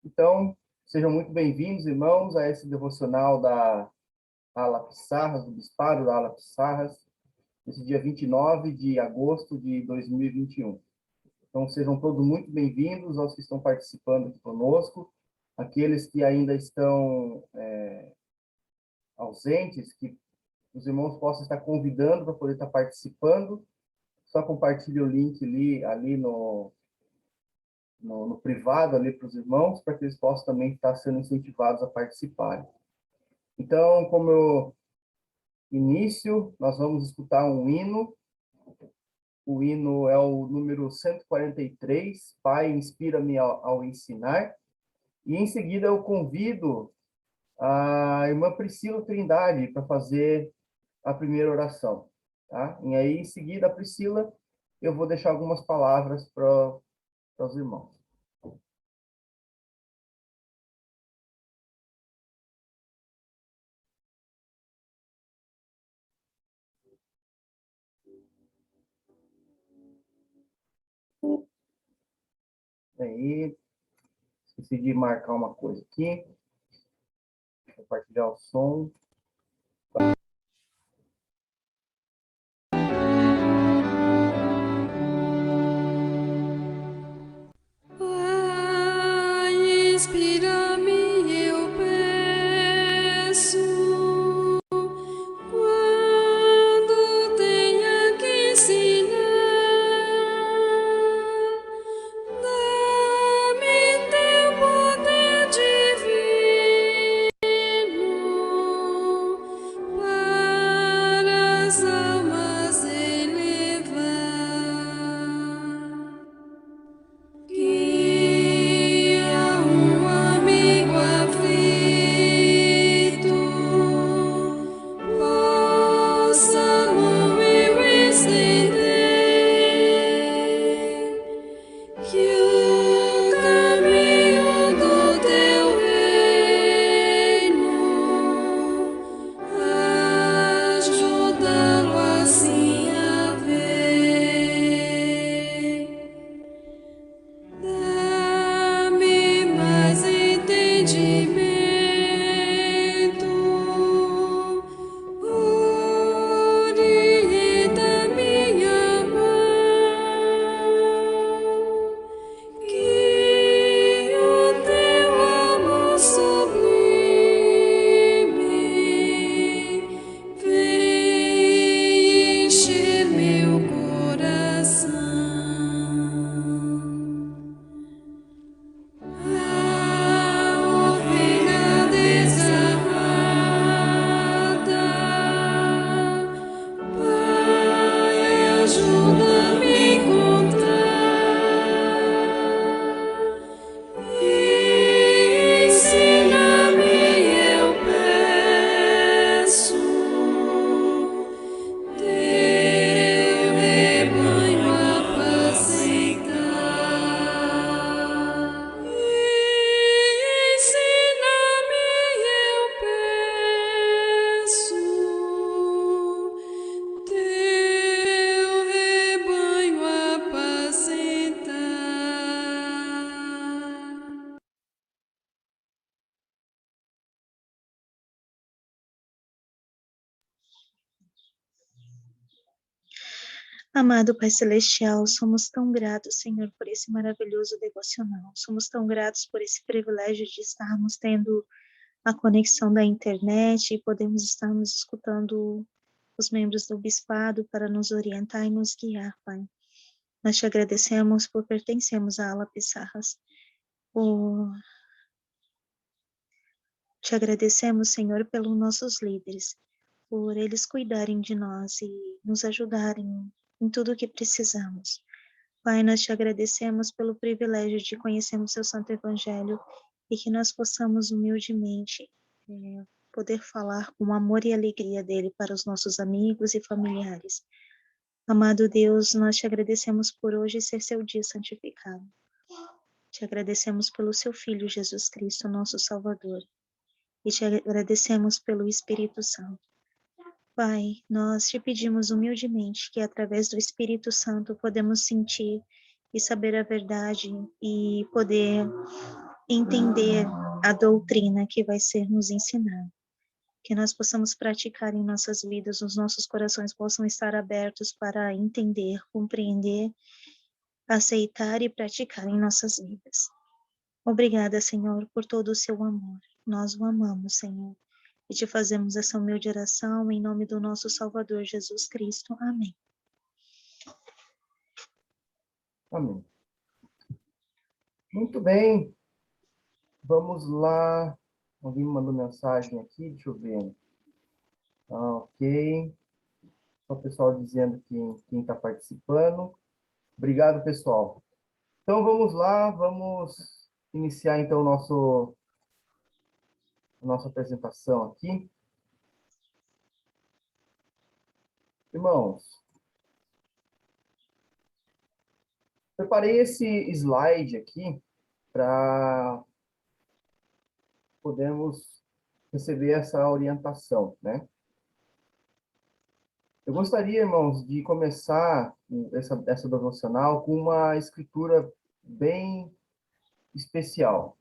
Então, sejam muito bem-vindos, irmãos, a esse devocional da Ala Pissarras, do Bispado da Ala Pissarras, nesse dia 29 de agosto de 2021. Então, sejam todos muito bem-vindos aos que estão participando aqui conosco, aqueles que ainda estão ausentes, que os irmãos possam estar convidando para poder estar participando. Só compartilhe o link ali no privado ali para os irmãos, para que eles possam também estar sendo incentivados a participarem. Então, como início, nós vamos escutar um hino. O hino é o número 143, Pai, inspira-me ao ensinar. E em seguida eu convido a irmã Priscila Trindade para fazer a primeira oração. Tá? E aí, em seguida, a Priscila, eu vou deixar algumas palavras para os irmãos. Aí, esqueci de marcar uma coisa aqui. Compartilhar o som. Inspira-me, eu peço, quando tenha que ensinar, dá-me teu poder divino para as almas elevar. Ajudá-lo assim a ver. Dá-me mais entendimento, orienta minha mão, que o teu amor sublime vem encher meu coração. A ovelha desgarrada, Pai, ajuda-me a encontrar. Ensina-me, eu peço, teu rebanho apacentar. Ensina-me, eu peço, teu rebanho apacentar. Amado Pai Celestial, somos tão gratos, Senhor, por esse maravilhoso devocional. Somos tão gratos por esse privilégio de estarmos tendo a conexão da internet e podemos estarmos escutando os membros do Bispado para nos orientar e nos guiar, Pai. Nós te agradecemos por pertencermos à Ala Pissarras. Te agradecemos, Senhor, pelos nossos líderes, por eles cuidarem de nós e nos ajudarem em tudo o que precisamos. Pai, nós te agradecemos pelo privilégio de conhecermos seu Santo Evangelho e que nós possamos humildemente poder falar com amor e alegria dele para os nossos amigos e familiares. Amado Deus, nós te agradecemos por hoje ser seu dia santificado. Te agradecemos pelo seu Filho Jesus Cristo, nosso Salvador, e te agradecemos pelo Espírito Santo. Pai, nós te pedimos humildemente que através do Espírito Santo podemos sentir e saber a verdade e poder entender a doutrina que vai ser nos ensinada. Que nós possamos praticar em nossas vidas, os nossos corações possam estar abertos para entender, compreender, aceitar e praticar em nossas vidas. Obrigada, Senhor, por todo o seu amor. Nós o amamos, Senhor, e te fazemos essa humilde oração em nome do nosso Salvador Jesus Cristo. Amém. Amém. Muito bem. Vamos lá. Alguém me mandou mensagem aqui, deixa eu ver. Ok. Só o pessoal dizendo quem está participando. Obrigado, pessoal. Então, vamos lá, vamos iniciar, então, a nossa apresentação aqui. Irmãos, preparei esse slide aqui para podermos receber essa orientação, né? Eu gostaria, irmãos, de começar essa devocional com uma escritura bem especial.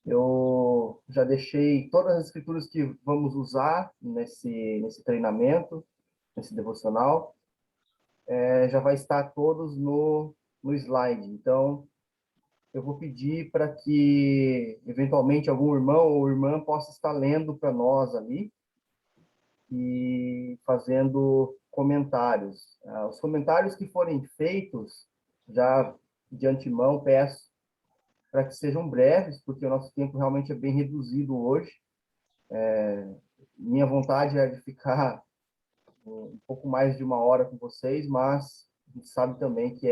Eu já deixei todas as escrituras que vamos usar nesse treinamento, nesse devocional, já vai estar todos no slide. Então, eu vou pedir para que, eventualmente, algum irmão ou irmã possa estar lendo para nós ali e fazendo comentários. Os comentários que forem feitos, já de antemão, peço para que sejam breves, porque o nosso tempo realmente é bem reduzido hoje. Minha vontade é de ficar um pouco mais de 1 hora com vocês, mas a gente sabe também que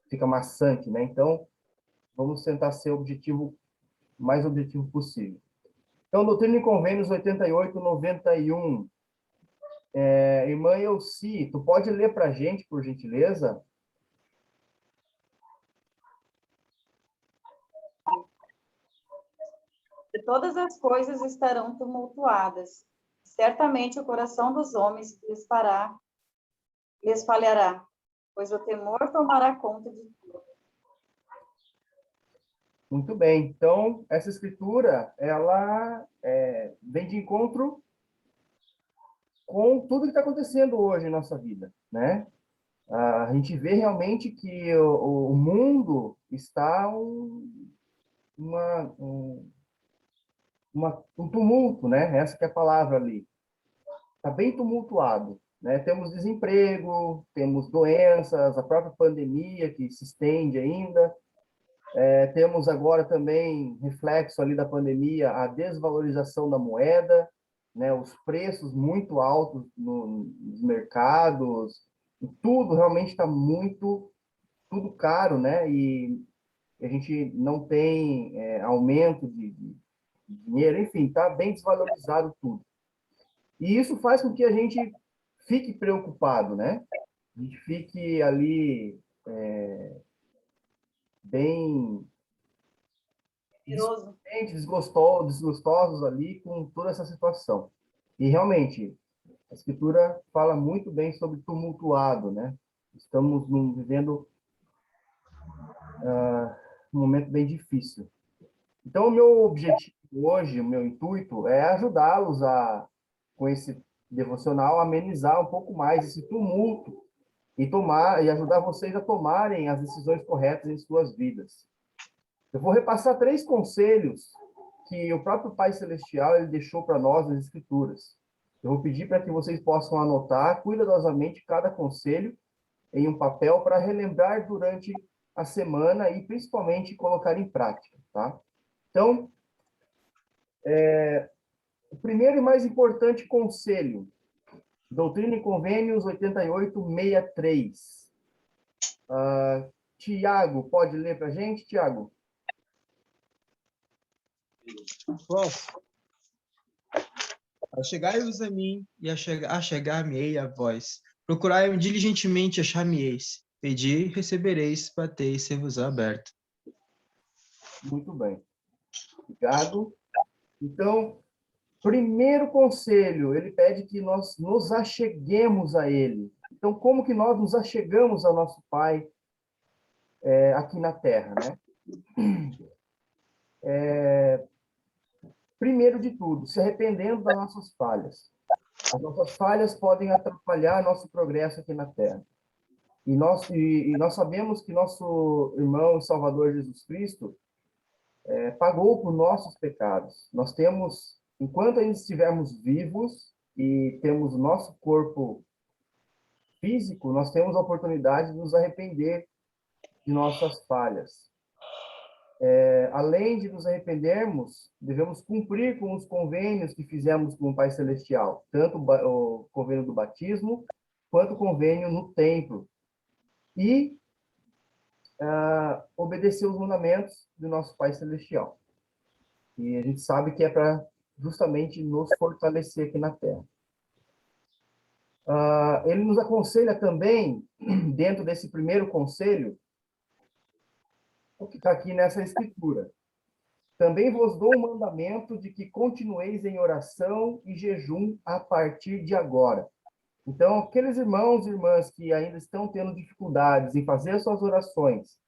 fica maçante, né? Então, vamos tentar ser mais objetivo possível. Então, Doutrina e Convênios 88, 91. Irmã Elci, tu pode ler para a gente, por gentileza? E todas as coisas estarão tumultuadas. Certamente o coração dos homens lhes falhará, pois o temor tomará conta de tudo. Muito bem. Então, essa escritura, ela vem de encontro com tudo que está acontecendo hoje em nossa vida, né? A gente vê realmente que o mundo está um tumulto, né? Essa que é a palavra ali. Está bem tumultuado, né? Temos desemprego, temos doenças, a própria pandemia que se estende ainda. Temos agora também, reflexo ali da pandemia, a desvalorização da moeda, né? Os preços muito altos nos mercados, tudo realmente está tudo caro, né? E a gente não tem aumento de dinheiro, enfim, está bem desvalorizado tudo. E isso faz com que a gente fique preocupado, né? A gente fique ali bem desgostosos ali com toda essa situação. E realmente, a Escritura fala muito bem sobre tumultuado, né? Estamos vivendo um momento bem difícil. Então, o meu objetivo hoje, o meu intuito é ajudá-los com esse devocional, amenizar um pouco mais esse tumulto e ajudar vocês a tomarem as decisões corretas em suas vidas. Eu vou repassar 3 conselhos que o próprio Pai Celestial ele deixou para nós nas Escrituras. Eu vou pedir para que vocês possam anotar cuidadosamente cada conselho em um papel para relembrar durante a semana e principalmente colocar em prática, tá? Então, o primeiro e mais importante conselho, Doutrina e Convênios 8863. Tiago, pode ler para a gente, Tiago? Posso? Achegai-vos a mim e achegar-me-ei a vós. Procurai-me diligentemente, achar-me-eis. Pedi, recebereis, batei, ser-vos-á aberto. Muito bem. Obrigado. Então, primeiro conselho, ele pede que nós nos acheguemos a ele. Então, como que nós nos achegamos ao nosso Pai aqui na Terra, né? Primeiro de tudo, se arrependendo das nossas falhas. As nossas falhas podem atrapalhar nosso progresso aqui na Terra. E nós sabemos que nosso irmão e Salvador Jesus Cristo pagou por nossos pecados. Nós temos, enquanto ainda estivermos vivos e temos nosso corpo físico, nós temos a oportunidade de nos arrepender de nossas falhas. Além de nos arrependermos, devemos cumprir com os convênios que fizemos com o Pai Celestial, tanto o convênio do batismo, quanto o convênio no templo. E obedecer os mandamentos do nosso Pai Celestial. E a gente sabe que é para justamente nos fortalecer aqui na Terra. Ele nos aconselha também, dentro desse primeiro conselho, o que está aqui nessa escritura. Também vos dou o mandamento de que continueis em oração e jejum a partir de agora. Então, aqueles irmãos e irmãs que ainda estão tendo dificuldades em fazer as suas orações,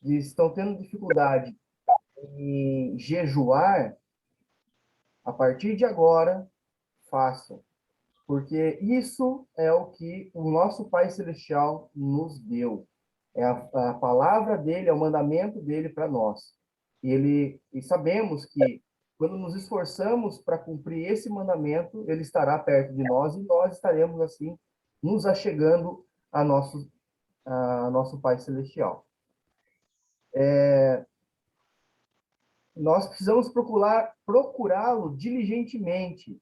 e estão tendo dificuldade em jejuar, a partir de agora, façam. Porque isso é o que o nosso Pai Celestial nos deu. É a palavra dele, é o mandamento dele para nós. E sabemos que, quando nos esforçamos para cumprir esse mandamento, ele estará perto de nós e nós estaremos, assim, nos achegando a nosso Pai Celestial. Nós precisamos procurá-lo diligentemente.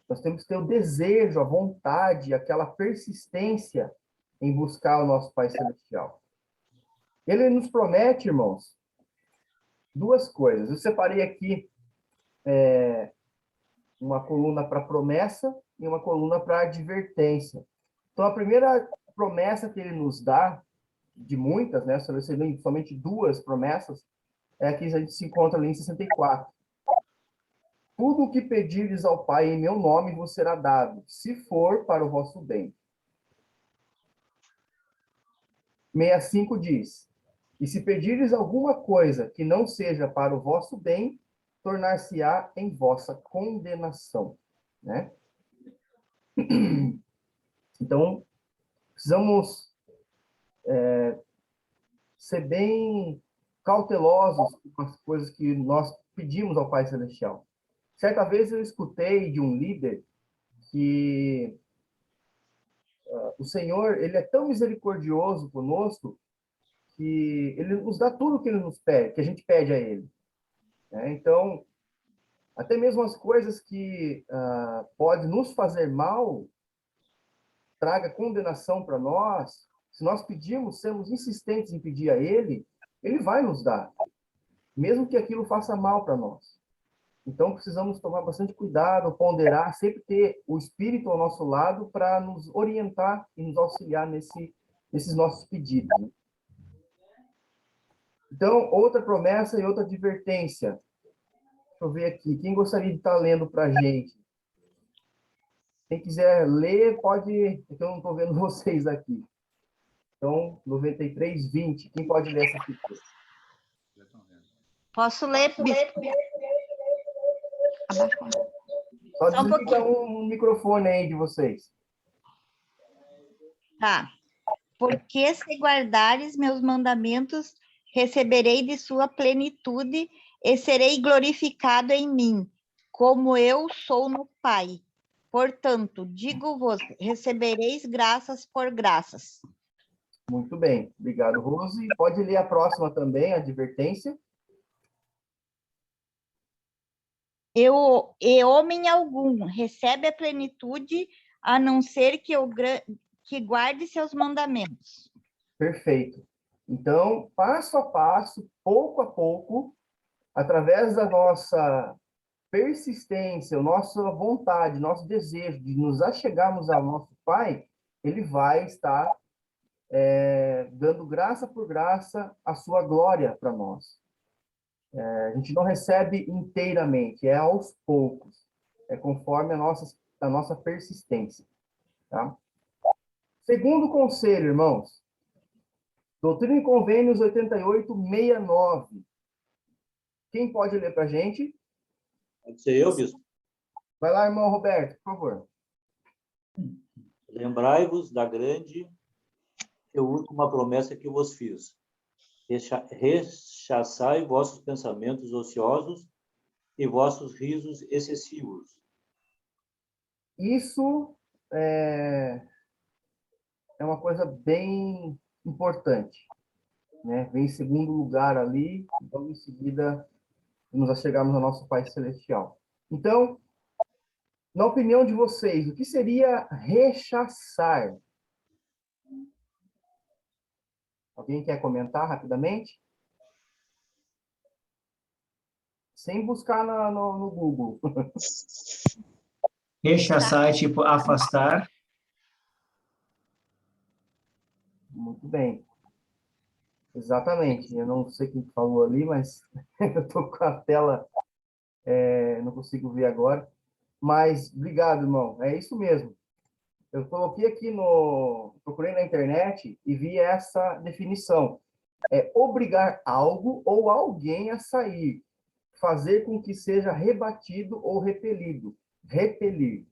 Nós temos que ter o desejo, a vontade, aquela persistência em buscar o nosso Pai Celestial. Ele nos promete, irmãos, duas coisas. Eu separei aqui uma coluna para promessa e uma coluna para advertência. Então, a primeira promessa que ele nos dá, de muitas, né, somente duas promessas, é a que a gente se encontra ali em 64. Tudo o que pedires ao Pai em meu nome vos será dado, se for para o vosso bem. 65 diz: e se pedires alguma coisa que não seja para o vosso bem, tornar-se-á em vossa condenação. Né? Então, precisamos ser bem cautelosos com as coisas que nós pedimos ao Pai Celestial. Certa vez eu escutei de um líder que o Senhor, ele é tão misericordioso conosco que ele nos dá tudo que ele nos pede, que a gente pede a ele. Então, até mesmo as coisas que podem nos fazer mal, traga condenação para nós, se nós pedirmos, sermos insistentes em pedir a ele, ele vai nos dar, mesmo que aquilo faça mal para nós. Então, precisamos tomar bastante cuidado, ponderar, sempre ter o Espírito ao nosso lado para nos orientar e nos auxiliar nesses nossos pedidos. Né? Então, outra promessa e outra advertência. Deixa eu ver aqui. Quem gostaria de estar lendo para a gente? Quem quiser ler, pode... É que eu não estou vendo vocês aqui. Então, 93:20. Quem pode ler essa aqui? Posso ler, bispo? Só Só um desliga pouquinho. o microfone aí de vocês. Tá. Porque se guardares meus mandamentos, receberei de sua plenitude e serei glorificado em mim, como eu sou no Pai. Portanto, digo-vos, recebereis graças por graças. Muito bem. Obrigado, Rose. Pode ler a próxima também, a advertência. E homem algum recebe a plenitude, a não ser que guarde seus mandamentos. Perfeito. Então, passo a passo, pouco a pouco, através da nossa persistência, nossa vontade, nosso desejo de nos achegarmos ao nosso Pai, ele vai estar dando graça por graça a sua glória para nós. A gente não recebe inteiramente, é aos poucos, é conforme a nossa persistência. Tá? Segundo conselho, irmãos, Doutrina e Convênios 8869. Quem pode ler para a gente? Pode ser eu, bispo. Vai lá, irmão Roberto, por favor. Lembrai-vos da grande e última promessa que vos fiz. Rechaçai vossos pensamentos ociosos e vossos risos excessivos. Isso é uma coisa bem importante, né? Vem em segundo lugar ali, então em seguida nos chegarmos ao nosso Pai Celestial. Então, na opinião de vocês, o que seria rechaçar? Alguém quer comentar rapidamente? Sem buscar no Google. Rechaçar é tipo afastar. Muito bem. Exatamente. Eu não sei quem falou ali, mas eu estou com a tela, não consigo ver agora. Mas, obrigado, irmão. É isso mesmo. Eu coloquei aqui procurei na internet e vi essa definição. É obrigar algo ou alguém a sair. Fazer com que seja rebatido ou repelido. Repelir.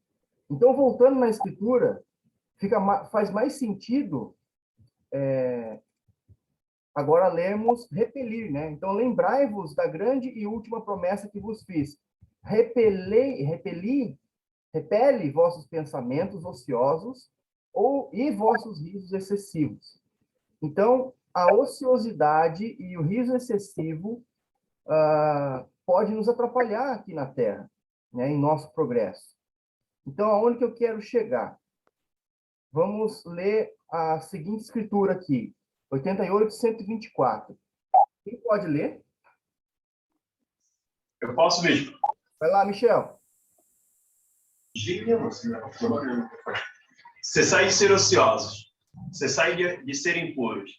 Então, voltando na escritura, faz mais sentido agora lermos repelir, né? Então, lembrai-vos da grande e última promessa que vos fiz. Repeli vossos pensamentos ociosos e vossos risos excessivos. Então, a ociosidade e o riso excessivo pode nos atrapalhar aqui na Terra, né, em nosso progresso. Então, aonde que eu quero chegar? Vamos ler a seguinte escritura aqui, 88:124. Quem pode ler? Eu posso, bispo? Vai lá, Michel. Cessai de ser ociosos, cessai de ser impuros,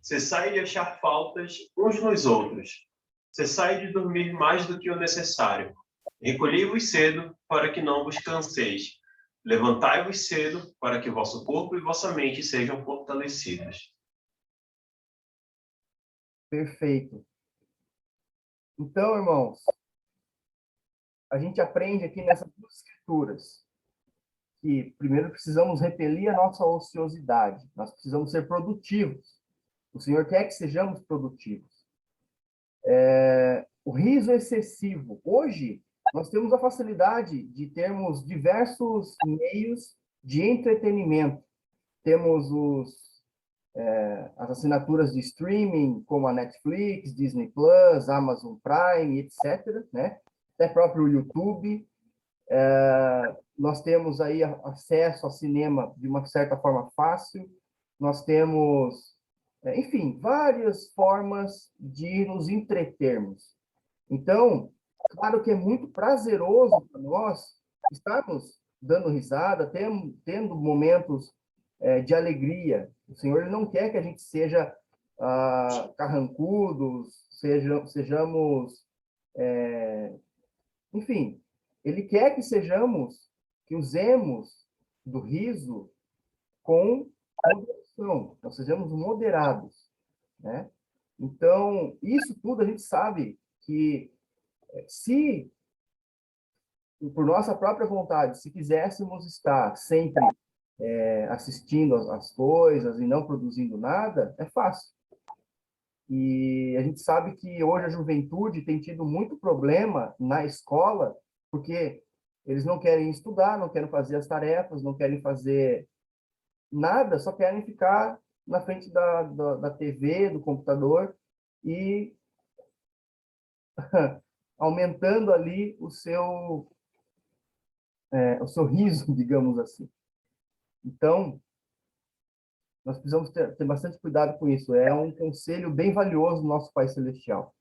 cessai de achar faltas uns nos outros, cessai de dormir mais do que o necessário, recolhei-vos cedo para que não vos canseis, levantai-vos cedo para que vosso corpo e vossa mente sejam fortalecidos. Perfeito. Então, irmãos, a gente aprende aqui nessas duas escrituras que, primeiro, precisamos repelir a nossa ociosidade. Nós precisamos ser produtivos. O Senhor quer que sejamos produtivos. O riso excessivo. Hoje, nós temos a facilidade de termos diversos meios de entretenimento. Temos as assinaturas de streaming, como a Netflix, Disney Plus, Amazon Prime, etc., né? Até próprio YouTube. Nós temos aí acesso ao cinema de uma certa forma fácil. Nós temos, enfim, várias formas de nos entretermos. Então, claro que é muito prazeroso para nós estarmos dando risada, tendo momentos de alegria. O Senhor ele não quer que a gente seja carrancudos, sejamos, enfim, Ele quer que que usemos do riso com moderação, nós sejamos moderados, né? Então, isso tudo a gente sabe que se, por nossa própria vontade, se quiséssemos estar sempre assistindo as coisas e não produzindo nada, é fácil. E a gente sabe que hoje a juventude tem tido muito problema na escola, porque eles não querem estudar, não querem fazer as tarefas, não querem fazer nada, só querem ficar na frente da TV, do computador, e aumentando ali o seu riso, digamos assim. Então, nós precisamos ter bastante cuidado com isso. É um conselho bem valioso do nosso Pai Celestial.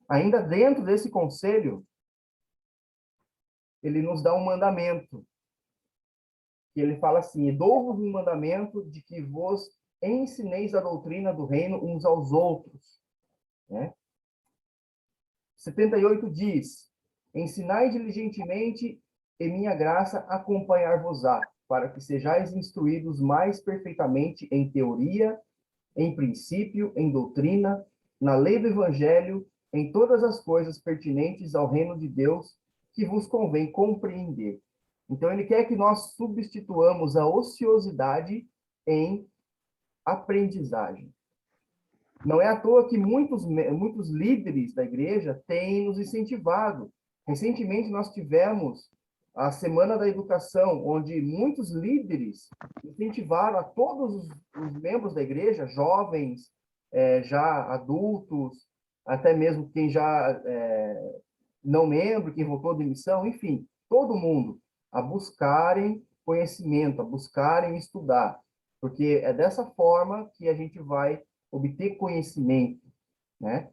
Ainda dentro desse conselho, ele nos dá um mandamento. Que ele fala assim: dou-vos um mandamento de que vos ensineis a doutrina do reino uns aos outros. Né? 78 diz: ensinai diligentemente e minha graça acompanhar-vos-á, para que sejais instruídos mais perfeitamente em teoria em princípio, em doutrina, na lei do Evangelho, em todas as coisas pertinentes ao reino de Deus, que vos convém compreender. Então, ele quer que nós substituamos a ociosidade em aprendizagem. Não é à toa que muitos líderes da igreja têm nos incentivado. Recentemente, nós tivemos a Semana da Educação, onde muitos líderes incentivaram a todos os membros da igreja, jovens, já adultos, até mesmo quem já não membro, quem voltou de missão, enfim, todo mundo, a buscarem conhecimento, a buscarem estudar, porque é dessa forma que a gente vai obter conhecimento, né?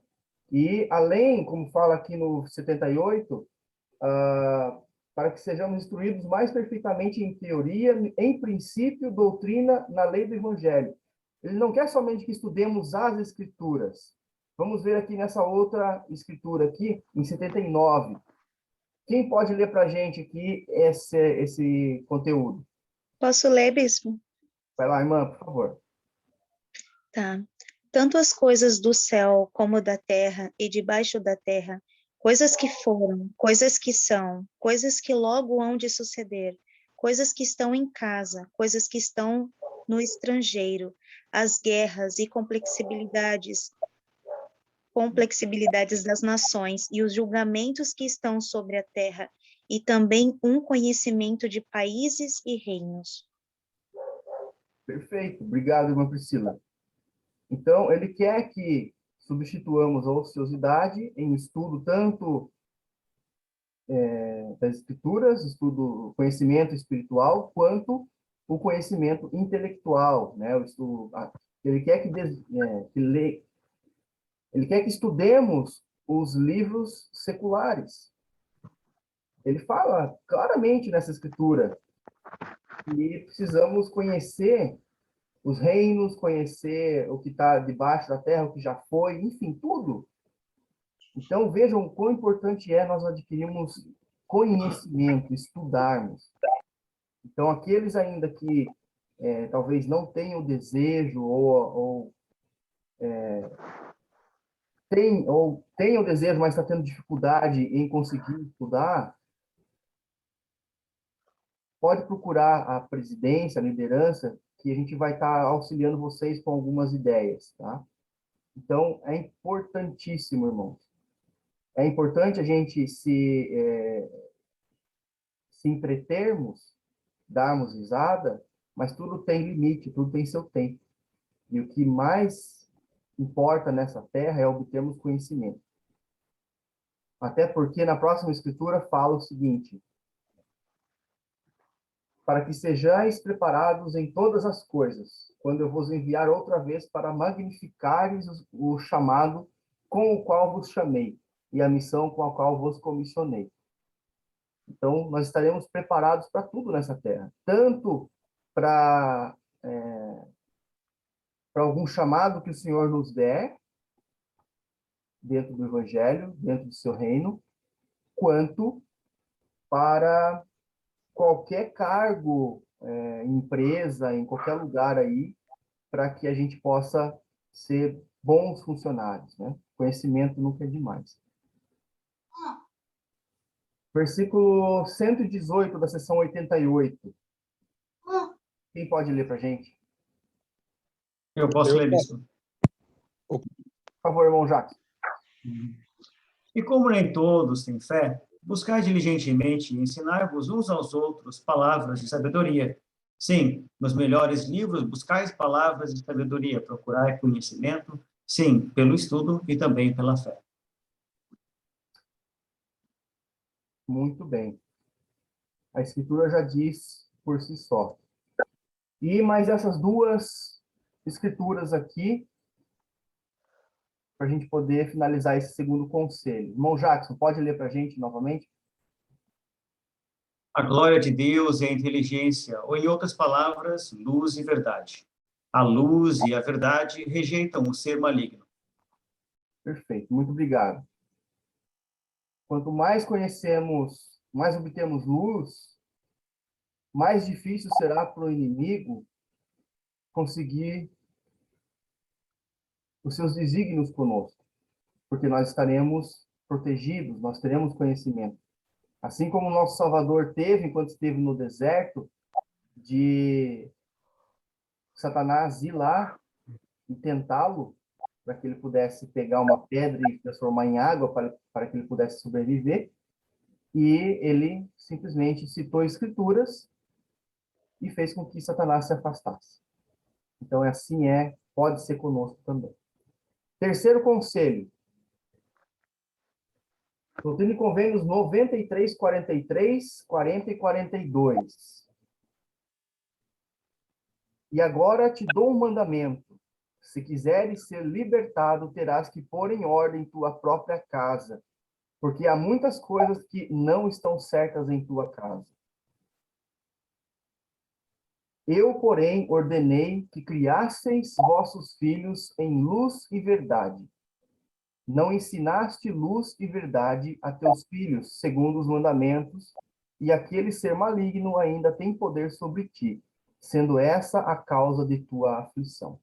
E além, como fala aqui no 78, para que sejamos instruídos mais perfeitamente em teoria, em princípio, doutrina, na lei do Evangelho. Ele não quer somente que estudemos as Escrituras. Vamos ver aqui nessa outra escritura aqui, em 79. Quem pode ler para a gente aqui esse conteúdo? Posso ler, bispo? Vai lá, irmã, por favor. Tá. Tanto as coisas do céu como da terra e debaixo da terra, coisas que foram, coisas que são, coisas que logo hão de suceder, coisas que estão em casa, coisas que estão no estrangeiro, as guerras e complexibilidades das nações e os julgamentos que estão sobre a terra, e também um conhecimento de países e reinos. Perfeito. Obrigado, irmã Priscila. Então, ele quer que substituamos a ociosidade em estudo tanto das escrituras, estudo, conhecimento espiritual, quanto o conhecimento intelectual, né? Ele quer ele quer que estudemos os livros seculares. Ele fala claramente nessa escritura que precisamos conhecer os reinos, conhecer o que está debaixo da terra, o que já foi, enfim, tudo. Então, vejam o quão importante é nós adquirirmos conhecimento, estudarmos. Então, aqueles ainda que talvez não tenham o desejo ou tenham o desejo, mas está tendo dificuldade em conseguir estudar, pode procurar a presidência, a liderança, que a gente vai estar auxiliando vocês com algumas ideias, tá? Então, é importantíssimo, irmãos. É importante a gente se entretermos, darmos risada, mas tudo tem limite, tudo tem seu tempo. E o que mais importa nessa terra é obtermos conhecimento. Até porque na próxima escritura fala o seguinte: para que sejais preparados em todas as coisas, quando eu vos enviar outra vez para magnificares o chamado com o qual vos chamei, e a missão com a qual vos comissionei. Então, nós estaremos preparados para tudo nessa terra, tanto para algum chamado que o Senhor nos der, dentro do Evangelho, dentro do seu reino, quanto para qualquer cargo, empresa, em qualquer lugar aí, para que a gente possa ser bons funcionários, né? Conhecimento nunca é demais. Versículo 118 da seção 88. Quem pode ler para a gente? Eu posso ler isso. Por favor, irmão Jacques. E como nem todos têm fé, buscai diligentemente ensinar-vos uns aos outros palavras de sabedoria. Sim, nos melhores livros buscais palavras de sabedoria, procurai conhecimento, sim, pelo estudo e também pela fé. Muito bem. A Escritura já diz por si só. E mais essas duas escrituras aqui, para a gente poder finalizar esse segundo conselho. Irmão Jackson, pode ler para a gente novamente? A glória de Deus é a inteligência, ou em outras palavras, luz e verdade. A luz e a verdade rejeitam o ser maligno. Perfeito, muito obrigado. Quanto mais conhecemos, mais obtemos luz, mais difícil será para o inimigo conseguir os seus desígnios conosco, porque nós estaremos protegidos, nós teremos conhecimento. Assim como o nosso Salvador teve, enquanto esteve no deserto, de Satanás ir lá e tentá-lo, para que ele pudesse pegar uma pedra e transformar em água, para que ele pudesse sobreviver, e ele simplesmente citou escrituras e fez com que Satanás se afastasse. Então, assim pode ser conosco também. Terceiro conselho. Doutrina e Convênios 93, 43, 40 e 42. E agora te dou um mandamento. Se quiseres ser libertado, terás que pôr em ordem tua própria casa, porque há muitas coisas que não estão certas em tua casa. Eu, porém, ordenei que criasseis vossos filhos em luz e verdade. Não ensinaste luz e verdade a teus filhos, segundo os mandamentos, e aquele ser maligno ainda tem poder sobre ti, sendo essa a causa de tua aflição.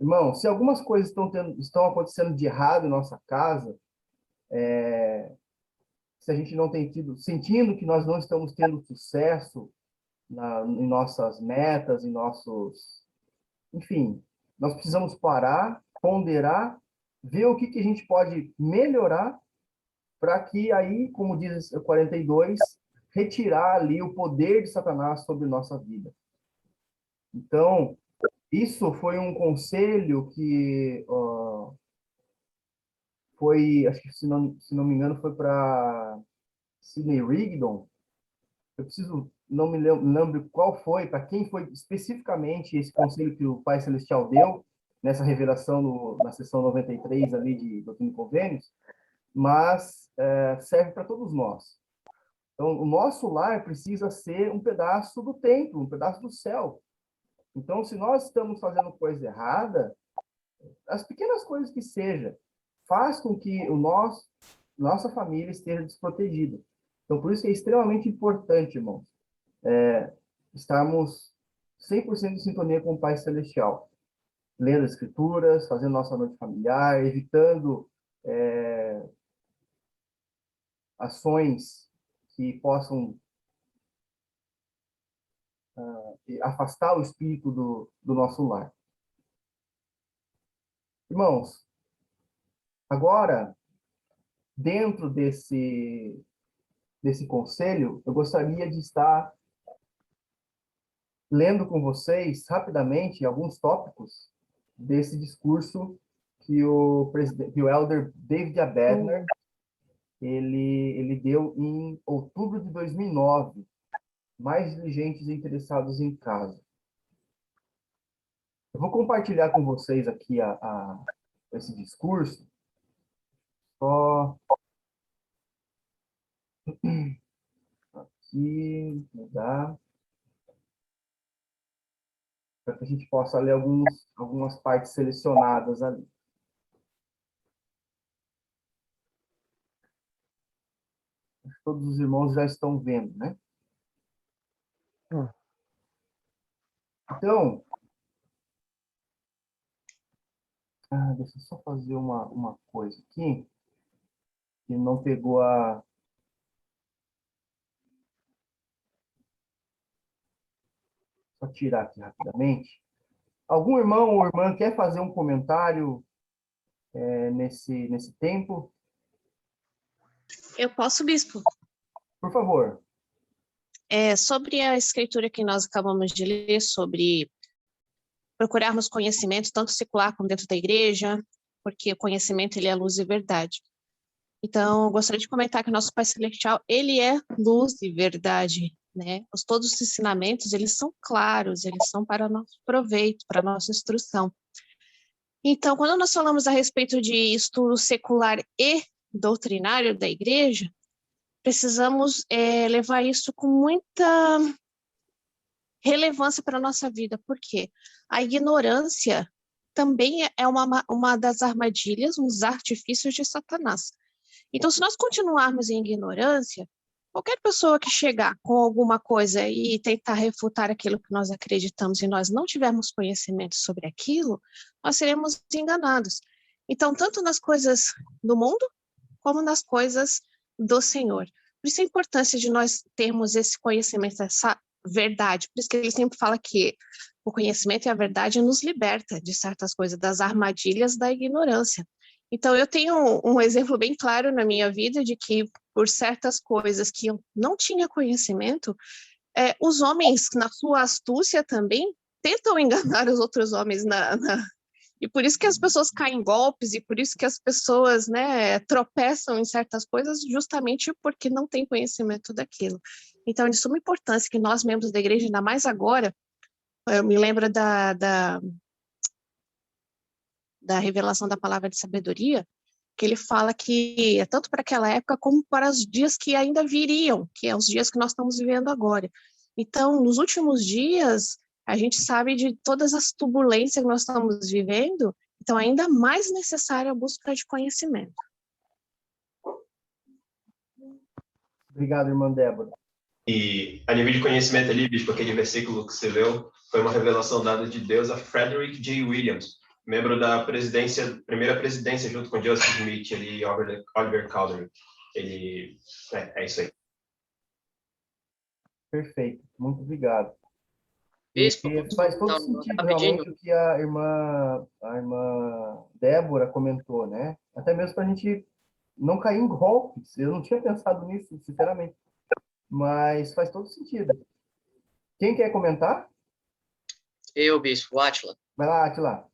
Irmão, se algumas coisas estão acontecendo de errado em nossa casa, se a gente não tem sentindo que nós não estamos tendo sucesso em nossas metas, enfim, nós precisamos parar, ponderar, ver o que a gente pode melhorar, para que aí, como diz o 42, retirar ali o poder de Satanás sobre nossa vida. Então, isso foi um conselho que acho que se não me engano, foi para Sidney Rigdon. Não me lembro qual foi, para quem foi especificamente esse conselho que o Pai Celestial deu, nessa revelação na sessão 93 ali de Doutrina e Convênios, mas serve para todos nós. Então, o nosso lar precisa ser um pedaço do templo, um pedaço do céu. Então, se nós estamos fazendo coisa errada, as pequenas coisas que seja, faz com que nossa família esteja desprotegida. Então, por isso que é extremamente importante, irmãos, estarmos 100% em sintonia com o Pai Celestial. Lendo as Escrituras, fazendo nossa noite familiar, evitando ações que possam afastar o espírito do nosso lar. Irmãos, agora, dentro desse conselho, eu gostaria de estar lendo com vocês, rapidamente, alguns tópicos desse discurso que o elder David Abedner, ele deu em outubro de 2009, mais diligentes e interessados em casa. Eu vou compartilhar com vocês aqui esse discurso. Só aqui, mudar, para que a gente possa ler algumas partes selecionadas ali. Todos os irmãos já estão vendo, né? Então, deixa eu só fazer uma coisa aqui, que não pegou Só tirar aqui rapidamente. Algum irmão ou irmã quer fazer um comentário nesse tempo? Eu posso, bispo? Por favor. Sobre a escritura que nós acabamos de ler, sobre procurarmos conhecimento, tanto secular como dentro da igreja, porque o conhecimento ele é luz e verdade. Então, eu gostaria de comentar que o nosso Pai Celestial, ele é luz e verdade, né? Todos os ensinamentos, eles são claros, eles são para nosso proveito, para nossa instrução. Então, quando nós falamos a respeito de estudo secular e doutrinário da igreja, precisamos levar isso com muita relevância para a nossa vida, porque a ignorância também é uma das armadilhas, um dos artifícios de Satanás. Então, se nós continuarmos em ignorância, qualquer pessoa que chegar com alguma coisa e tentar refutar aquilo que nós acreditamos e nós não tivermos conhecimento sobre aquilo, nós seremos enganados. Então, tanto nas coisas do mundo, como nas coisas do Senhor. Por isso a importância de nós termos esse conhecimento, essa verdade. Por isso que ele sempre fala que o conhecimento e a verdade nos liberta de certas coisas, das armadilhas da ignorância. Então, eu tenho um exemplo bem claro na minha vida de que, por certas coisas que eu não tinha conhecimento, os homens, na sua astúcia também, tentam enganar os outros homens e por isso que as pessoas caem em golpes, e por isso que as pessoas, né, tropeçam em certas coisas, justamente porque não têm conhecimento daquilo. Então, é de suma importância que nós, membros da igreja, ainda mais agora, eu me lembro da revelação da palavra de sabedoria, que ele fala que é tanto para aquela época como para os dias que ainda viriam, que é os dias que nós estamos vivendo agora. Então, nos últimos dias, a gente sabe de todas as turbulências que nós estamos vivendo, então ainda mais necessária a busca de conhecimento. Obrigado, irmã Débora. E a nível de conhecimento ali, bispo, aquele versículo que você leu foi uma revelação dada de Deus a Frederick J. Williams, membro da primeira presidência, junto com Joseph Smith e Oliver Cowdery. Ele, é isso aí. Perfeito, muito obrigado. Bispo, E faz todo sentido realmente o que a irmã Débora comentou, né? Até mesmo para a gente não cair em golpes. Eu não tinha pensado nisso, sinceramente. Mas faz todo sentido. Quem quer comentar? Eu, bispo, Átila. Vai lá, Átila.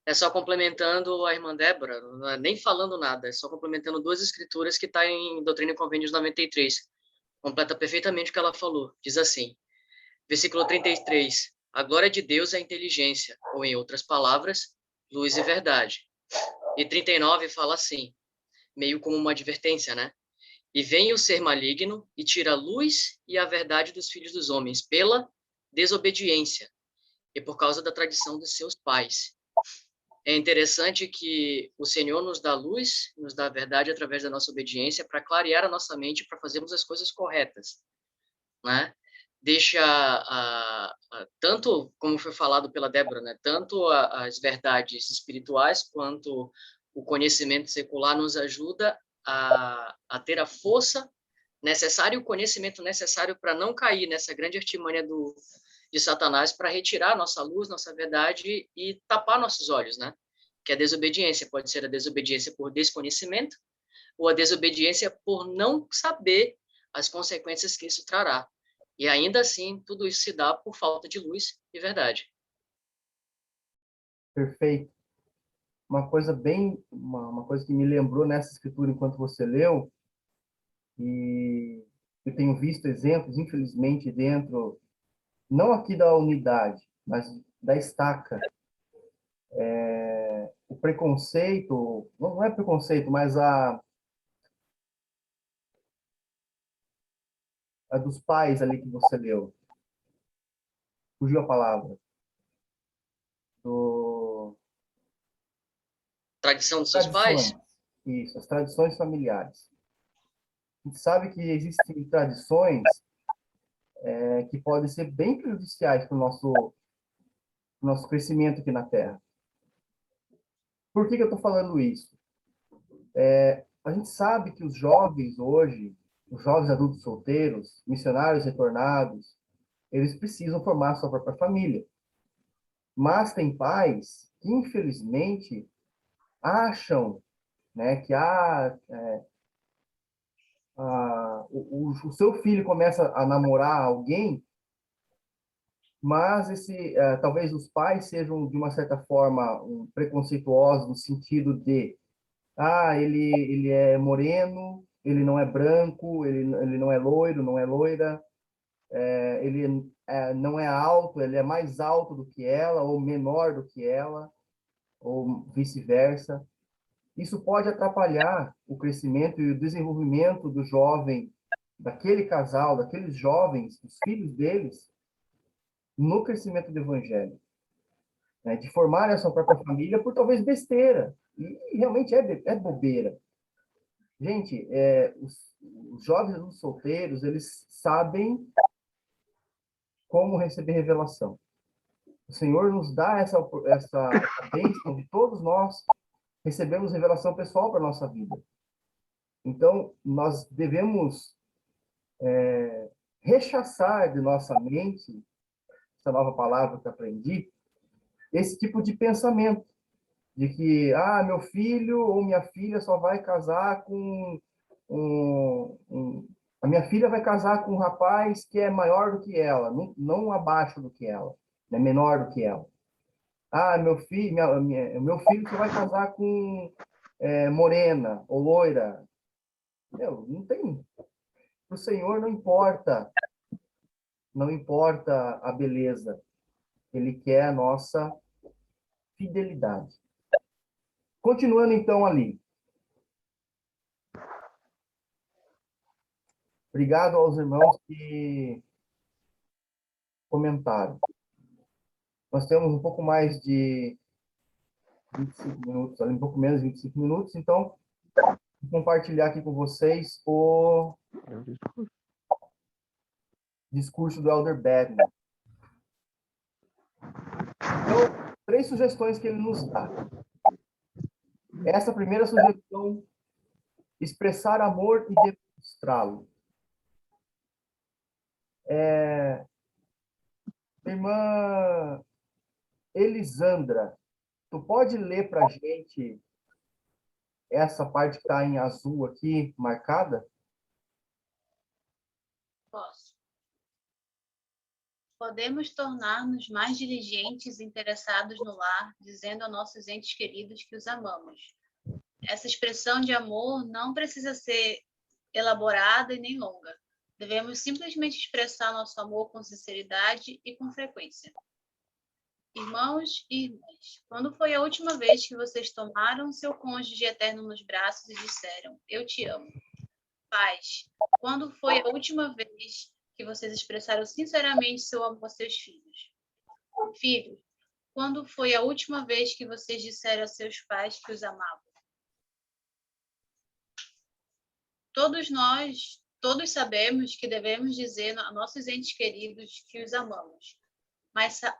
É só complementando a irmã Débora, não é nem falando nada, é só complementando duas escrituras que está em Doutrina e Convênios 93. Completa perfeitamente o que ela falou. Diz assim, versículo 33, a glória de Deus é a inteligência, ou em outras palavras, luz e verdade. E 39 fala assim, meio como uma advertência, né? E vem o ser maligno e tira a luz e a verdade dos filhos dos homens pela desobediência e por causa da tradição dos seus pais. É interessante que o Senhor nos dá luz, nos dá a verdade através da nossa obediência para clarear a nossa mente, para fazermos as coisas corretas, né? Deixa, tanto, como foi falado pela Débora, né? Tanto as verdades espirituais quanto o conhecimento secular nos ajuda a ter a força necessária e o conhecimento necessário para não cair nessa grande artimanha de Satanás para retirar nossa luz, nossa verdade e tapar nossos olhos, né? Que a desobediência pode ser a desobediência por desconhecimento ou a desobediência por não saber as consequências que isso trará. E ainda assim, tudo isso se dá por falta de luz e verdade. Perfeito. Uma coisa que me lembrou nessa escritura enquanto você leu, e eu tenho visto exemplos, infelizmente, dentro, não aqui da unidade, mas da estaca. O preconceito, não é preconceito, mas a dos pais ali que você leu. Fugiu a palavra. Tradição dos seus pais? Isso, as tradições familiares. A gente sabe que existem tradições que podem ser bem prejudiciais para o nosso crescimento aqui na Terra. Por que eu estou falando isso? A gente sabe que os jovens hoje, os jovens adultos solteiros, missionários retornados, eles precisam formar sua própria família. Mas tem pais que, infelizmente, acham, né, que o seu filho começa a namorar alguém, mas talvez os pais sejam, de uma certa forma, preconceituosos no sentido de ele é moreno, ele não é branco, ele não é loiro, não é loira, ele não é alto, ele é mais alto do que ela, ou menor do que ela, ou vice-versa. Isso pode atrapalhar o crescimento e o desenvolvimento do jovem, daquele casal, daqueles jovens, dos filhos deles, no crescimento do evangelho. Né? De formar a sua própria família por talvez besteira. E realmente é bobeira. Gente, os jovens adultos solteiros, eles sabem como receber revelação. O Senhor nos dá essa bênção de todos nós recebemos revelação pessoal para a nossa vida. Então, nós devemos rechaçar de nossa mente, essa nova palavra que aprendi, esse tipo de pensamento, de que, meu filho ou minha filha só vai casar com a minha filha vai casar com um rapaz que é maior do que ela, não abaixo do que ela, é menor do que ela. Meu filho só vai casar com morena ou loira. Não tem. Para o Senhor não importa a beleza. Ele quer a nossa fidelidade. Continuando então ali. Obrigado aos irmãos que comentaram. Nós temos um pouco mais de 25 minutos, um pouco menos de 25 minutos, então vou compartilhar aqui com vocês o discurso do Elder Bednar. Então, 3 sugestões que ele nos dá. Essa primeira sugestão, expressar amor e demonstrá-lo. Irmã Elisandra, tu pode ler para a gente essa parte que está em azul aqui, marcada? Posso. Podemos tornar-nos mais diligentes e interessados no lar, dizendo a nossos entes queridos que os amamos. Essa expressão de amor não precisa ser elaborada e nem longa. Devemos simplesmente expressar nosso amor com sinceridade e com frequência. Irmãos e irmãs, quando foi a última vez que vocês tomaram seu cônjuge eterno nos braços e disseram, eu te amo? Pais, quando foi a última vez que vocês expressaram sinceramente seu amor aos seus filhos? Filhos, quando foi a última vez que vocês disseram a seus pais que os amavam? Todos sabemos que devemos dizer a nossos entes queridos que os amamos.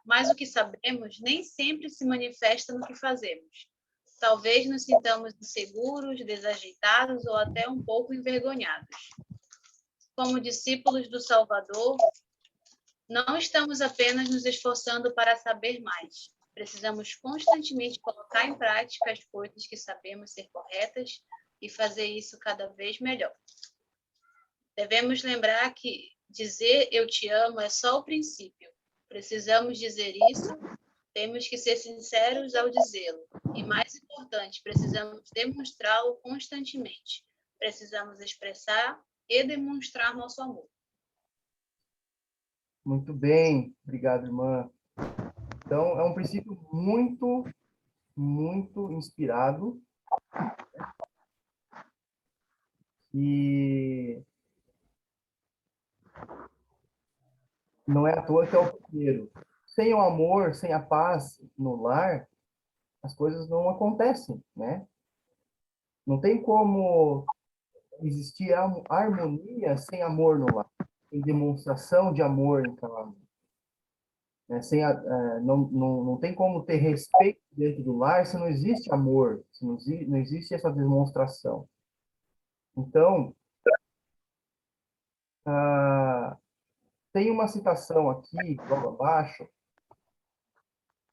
Mas o que sabemos nem sempre se manifesta no que fazemos. Talvez nos sintamos inseguros, desajeitados ou até um pouco envergonhados. Como discípulos do Salvador, não estamos apenas nos esforçando para saber mais. Precisamos constantemente colocar em prática as coisas que sabemos ser corretas e fazer isso cada vez melhor. Devemos lembrar que dizer eu te amo é só o princípio. Precisamos dizer isso, temos que ser sinceros ao dizê-lo. E mais importante, precisamos demonstrá-lo constantemente. Precisamos expressar e demonstrar nosso amor. Muito bem, obrigado, irmã. Então, é um princípio muito, muito inspirado. E não é à toa que é o primeiro. Sem o amor, sem a paz no lar, as coisas não acontecem, né? Não tem como existir harmonia sem amor no lar, sem demonstração de amor em cada um. Não tem como ter respeito dentro do lar se não existe amor, se não existe essa demonstração. Então, tem uma citação aqui, logo abaixo,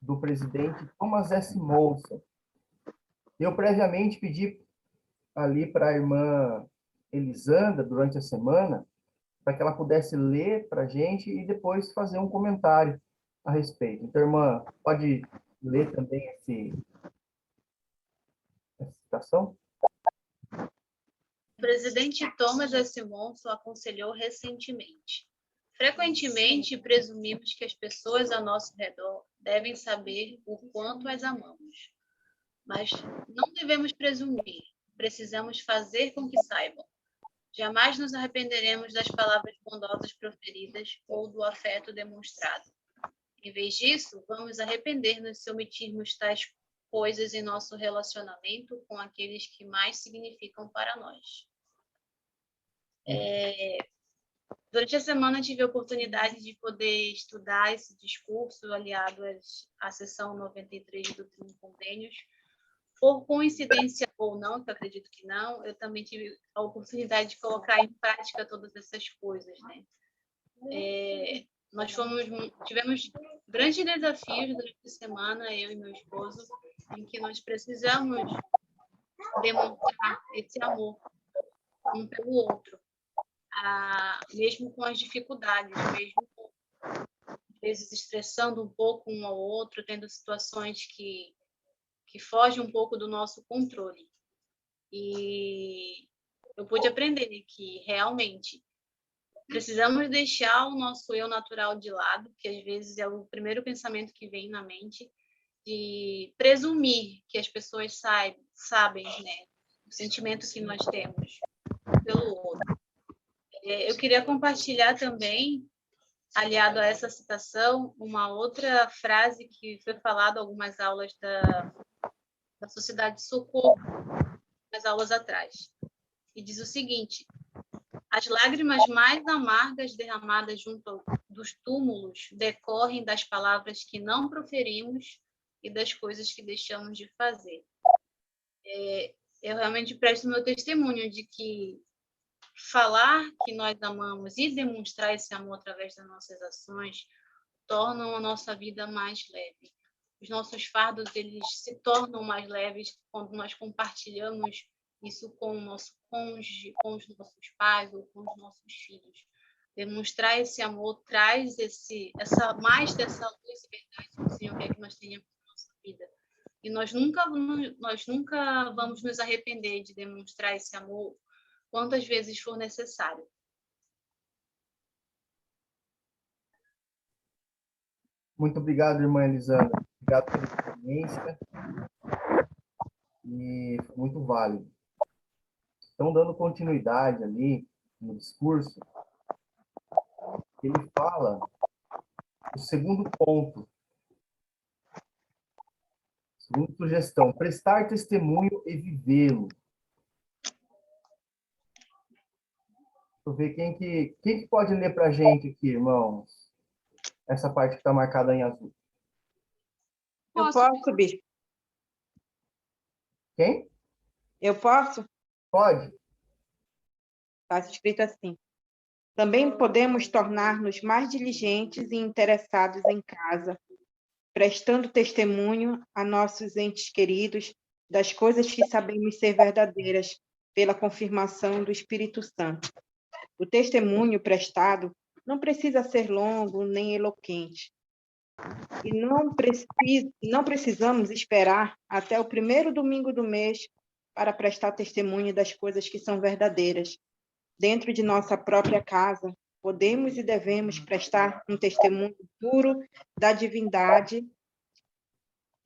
do presidente Thomas S. Monson. Eu previamente pedi ali para a irmã Elisandra, durante a semana, para que ela pudesse ler para a gente e depois fazer um comentário a respeito. Então, irmã, pode ler também essa citação? O presidente Thomas S. Monson aconselhou recentemente. Frequentemente, presumimos que as pessoas ao nosso redor devem saber o quanto as amamos. Mas não devemos presumir, precisamos fazer com que saibam. Jamais nos arrependeremos das palavras bondosas proferidas ou do afeto demonstrado. Em vez disso, vamos arrepender-nos se omitirmos tais coisas em nosso relacionamento com aqueles que mais significam para nós. Durante a semana tive a oportunidade de poder estudar esse discurso aliado à sessão 93 do Doutrina e Convênios. Por coincidência ou não, que eu acredito que não, eu também tive a oportunidade de colocar em prática todas essas coisas, né? Nós tivemos grandes desafios durante a semana, eu e meu esposo, em que nós precisamos demonstrar esse amor um pelo outro, mesmo com as dificuldades, mesmo às vezes estressando um pouco um ao outro, tendo situações que fogem um pouco do nosso controle. E eu pude aprender que realmente precisamos deixar o nosso eu natural de lado, que às vezes é o primeiro pensamento que vem na mente, de presumir que as pessoas sabem, né, o sentimento que nós temos pelo outro. Eu queria compartilhar também, aliado a essa citação, uma outra frase que foi falada em algumas aulas da Sociedade de Socorro, umas aulas atrás, e diz o seguinte: as lágrimas mais amargas derramadas junto dos túmulos decorrem das palavras que não proferimos e das coisas que deixamos de fazer. Eu realmente presto meu testemunho de que falar que nós amamos e demonstrar esse amor através das nossas ações tornam a nossa vida mais leve. Os nossos fardos, eles se tornam mais leves quando nós compartilhamos isso com o nosso cônjuge, com os nossos pais ou com os nossos filhos. Demonstrar esse amor traz mais dessa luz e verdade que o Senhor quer que nós tenhamos na nossa vida. E nós nunca vamos nos arrepender de demonstrar esse amor quantas vezes for necessário. Muito obrigado, irmã Elisandra. Obrigado pela experiência. E foi muito válido. Então, dando continuidade ali no discurso, ele fala o segundo ponto, segunda sugestão: prestar testemunho e vivê-lo. Deixa eu ver quem que pode ler para a gente aqui, irmãos, essa parte que está marcada em azul. Eu posso, Bispo? Quem? Eu posso? Pode. Está escrito assim: também podemos tornar-nos mais diligentes e interessados em casa, prestando testemunho a nossos entes queridos das coisas que sabemos ser verdadeiras, pela confirmação do Espírito Santo. O testemunho prestado não precisa ser longo nem eloquente. E não precisamos esperar até o primeiro domingo do mês para prestar testemunho das coisas que são verdadeiras. Dentro de nossa própria casa, podemos e devemos prestar um testemunho puro da divindade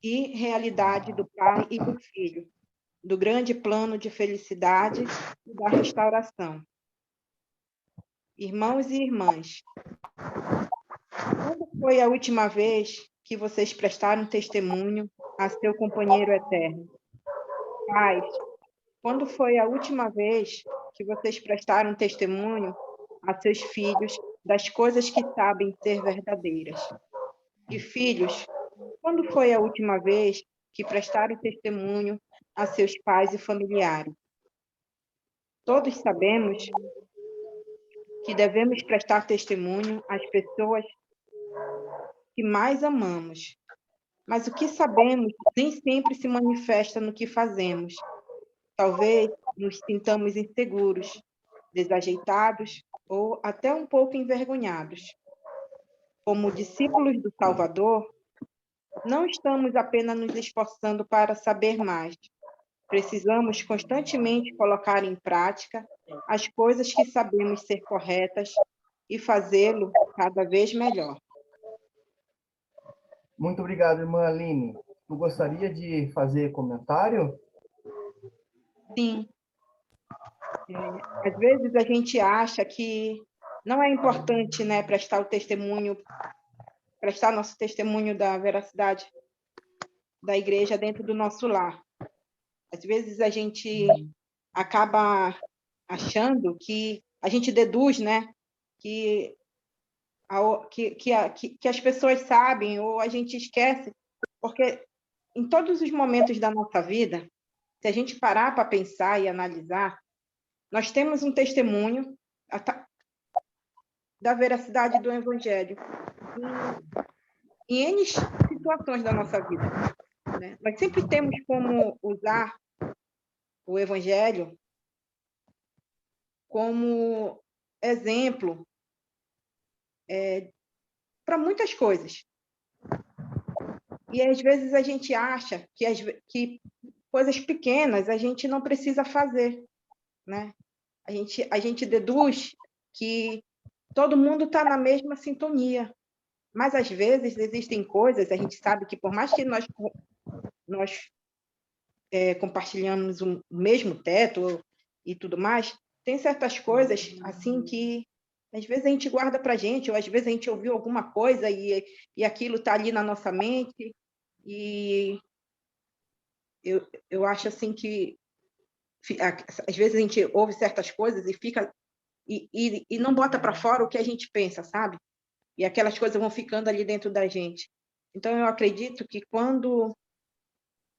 e realidade do Pai e do Filho, do grande plano de felicidade e da restauração. Irmãos e irmãs, quando foi a última vez que vocês prestaram testemunho a seu companheiro eterno? Pais, quando foi a última vez que vocês prestaram testemunho a seus filhos das coisas que sabem ser verdadeiras? E filhos, quando foi a última vez que prestaram testemunho a seus pais e familiares? Todos sabemos que devemos prestar testemunho às pessoas que mais amamos. Mas o que sabemos nem sempre se manifesta no que fazemos. Talvez nos sintamos inseguros, desajeitados ou até um pouco envergonhados. Como discípulos do Salvador, não estamos apenas nos esforçando para saber mais. Precisamos constantemente colocar em prática as coisas que sabemos ser corretas e fazê-lo cada vez melhor. Muito obrigado, irmã Aline. Tu gostaria de fazer comentário? Sim. Às vezes a gente acha que não é importante, né, prestar nosso testemunho da veracidade da igreja dentro do nosso lar. Às vezes a gente acaba achando que a gente deduz, né, que as pessoas sabem, ou a gente esquece, porque em todos os momentos da nossa vida, se a gente parar para pensar e analisar, nós temos um testemunho da veracidade do Evangelho em N situações da nossa vida, né? Nós sempre temos como usar o Evangelho como exemplo para muitas coisas. E às vezes a gente acha que coisas pequenas a gente não precisa fazer, né? A gente deduz que todo mundo está na mesma sintonia, mas às vezes existem coisas, a gente sabe que por mais que nós compartilhamos o mesmo teto e tudo mais, tem certas coisas assim que às vezes a gente guarda para a gente, ou às vezes a gente ouviu alguma coisa e aquilo está ali na nossa mente, e eu acho assim que às vezes a gente ouve certas coisas e fica e não bota para fora o que a gente pensa, sabe? E aquelas coisas vão ficando ali dentro da gente. Então eu acredito que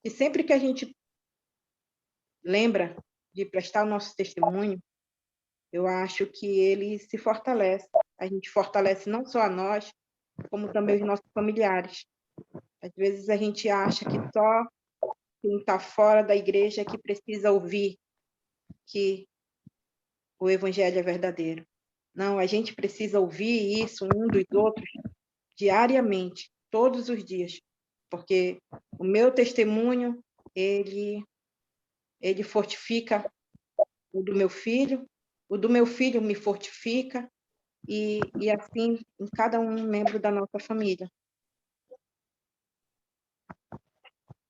sempre que a gente lembra de prestar o nosso testemunho, eu acho que ele se fortalece. A gente fortalece não só a nós, como também os nossos familiares. Às vezes a gente acha que só quem está fora da igreja é que precisa ouvir que o evangelho é verdadeiro. Não, a gente precisa ouvir isso um dos outros diariamente, todos os dias, porque o meu testemunho, ele fortifica o do meu filho me fortifica, e assim em cada um membro da nossa família.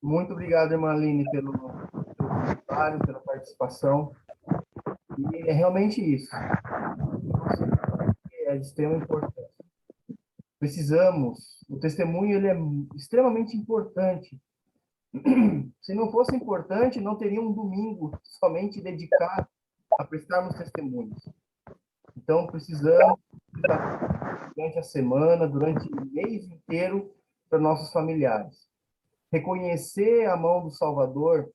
Muito obrigado, irmã Aline, pelo comentário, pela participação. E é realmente isso. É de extrema importância. Precisamos, o testemunho ele é extremamente importante. Se não fosse importante, não teria um domingo somente dedicado a prestarmos testemunhos. Então, precisamos durante a semana, durante o mês inteiro, para nossos familiares. Reconhecer a mão do Salvador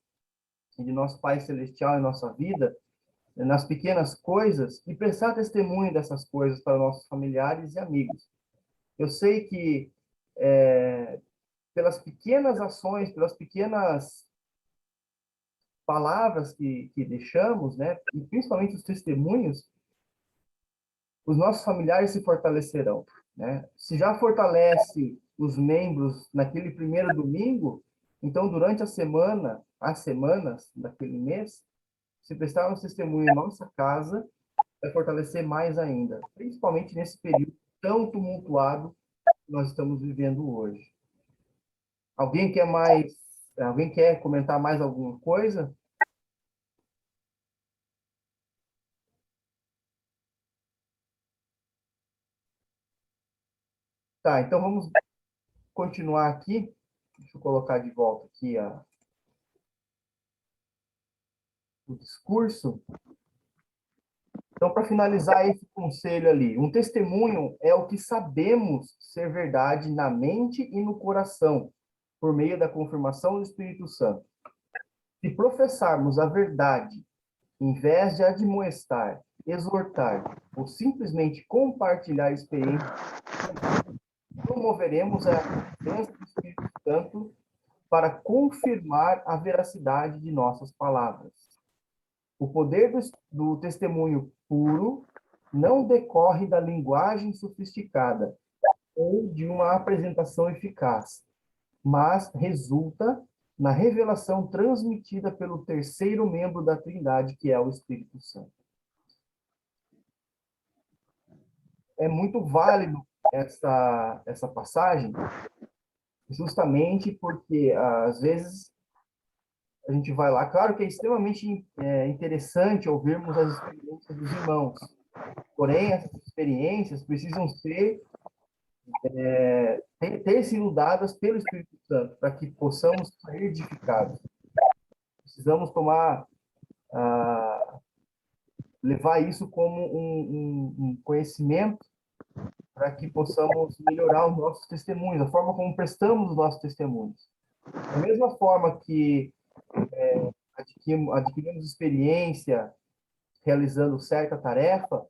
e de nosso Pai Celestial em nossa vida, nas pequenas coisas, e prestar testemunho dessas coisas para nossos familiares e amigos. Eu sei que pelas pequenas ações, pelas pequenas palavras que deixamos, né, e principalmente os testemunhos, os nossos familiares se fortalecerão, né? Se já fortalece os membros naquele primeiro domingo, então durante a semana, as semanas daquele mês, se prestarmos testemunho em nossa casa, vai fortalecer mais ainda, principalmente nesse período tão tumultuado que nós estamos vivendo hoje. Alguém quer comentar mais alguma coisa? Tá, então vamos continuar aqui. Deixa eu colocar de volta aqui o discurso. Então, para finalizar esse conselho ali, um testemunho é o que sabemos ser verdade na mente e no coração, por meio da confirmação do Espírito Santo. Se professarmos a verdade, em vez de admoestar, exortar ou simplesmente compartilhar experiências, promoveremos a presença do Espírito Santo para confirmar a veracidade de nossas palavras. O poder do testemunho puro não decorre da linguagem sofisticada ou de uma apresentação eficaz, mas resulta na revelação transmitida pelo terceiro membro da Trindade, que é o Espírito Santo. É muito válido essa passagem, justamente porque, às vezes, a gente vai lá, claro que é extremamente interessante ouvirmos as experiências dos irmãos, porém, essas experiências precisam ser ter sido dadas pelo Espírito Santo, para que possamos ser edificados. Precisamos levar isso como um conhecimento para que possamos melhorar os nossos testemunhos, a forma como prestamos os nossos testemunhos. Da mesma forma que adquirimos experiência realizando certa tarefa,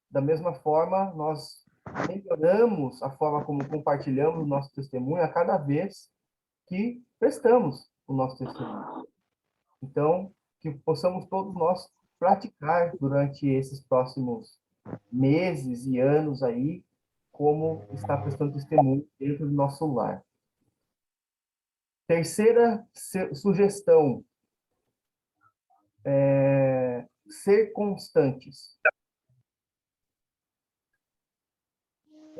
da mesma forma nós melhoramos a forma como compartilhamos o nosso testemunho a cada vez que prestamos o nosso testemunho. Então, que possamos todos nós praticar durante esses próximos meses e anos aí, como está prestando testemunho dentro do nosso lar. Terceira sugestão, ser constantes.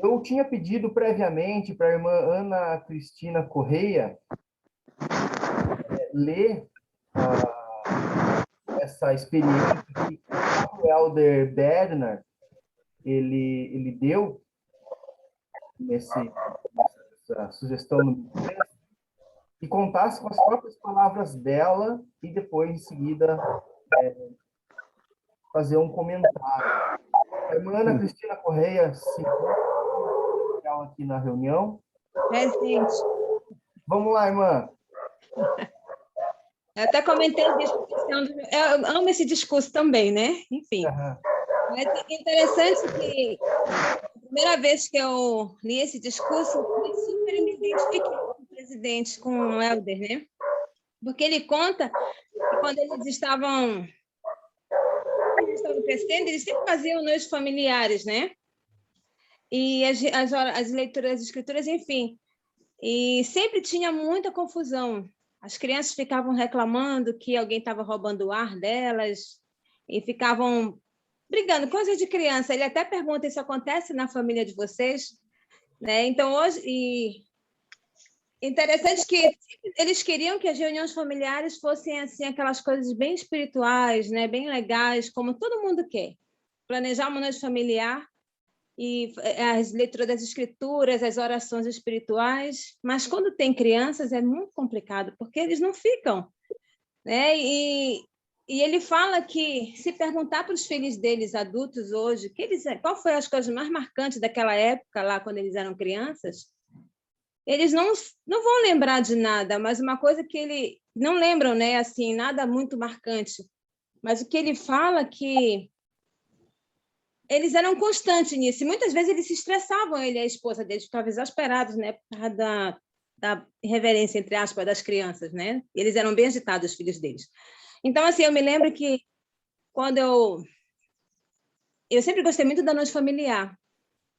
Eu tinha pedido previamente para a irmã Ana Cristina Correia ler essa experiência que o Elder Bednar ele deu nessa sugestão número 3, e contasse com as próprias palavras dela e depois, em seguida, fazer um comentário. A irmã Ana Cristina Correia se encontra aqui na reunião. Presente. Vamos lá, irmã. Eu até comentei a discussão. Eu amo esse discurso também, né? Enfim. Mas é interessante que a primeira vez que eu li esse discurso, eu super me identifiquei com o presidente, com o Elder, né? Porque ele conta que quando eles estavam crescendo, eles sempre faziam noites familiares, né? E as leituras das escrituras, enfim. E sempre tinha muita confusão. As crianças ficavam reclamando que alguém estava roubando o ar delas e ficavam brigando, coisas de criança. Ele até pergunta: isso acontece na família de vocês? Né? Então, hoje... Interessante que eles queriam que as reuniões familiares fossem assim, aquelas coisas bem espirituais, né? Bem legais, como todo mundo quer. Planejar uma noite familiar e as leituras das escrituras, as orações espirituais, mas quando tem crianças é muito complicado, porque eles não ficam, né? E ele fala que se perguntar para os filhos deles, adultos hoje, qual foi as coisas mais marcantes daquela época, lá quando eles eram crianças, eles não vão lembrar de nada, mas uma coisa que eles não lembram, né? Assim, nada muito marcante, mas o que ele fala que eles eram constantes nisso, e muitas vezes eles se estressavam, ele e a esposa deles ficavam exasperados, né, por causa da irreverência, entre aspas, das crianças, né? Eles eram bem agitados, os filhos deles. Então, assim, eu me lembro que quando eu sempre gostei muito da noite familiar,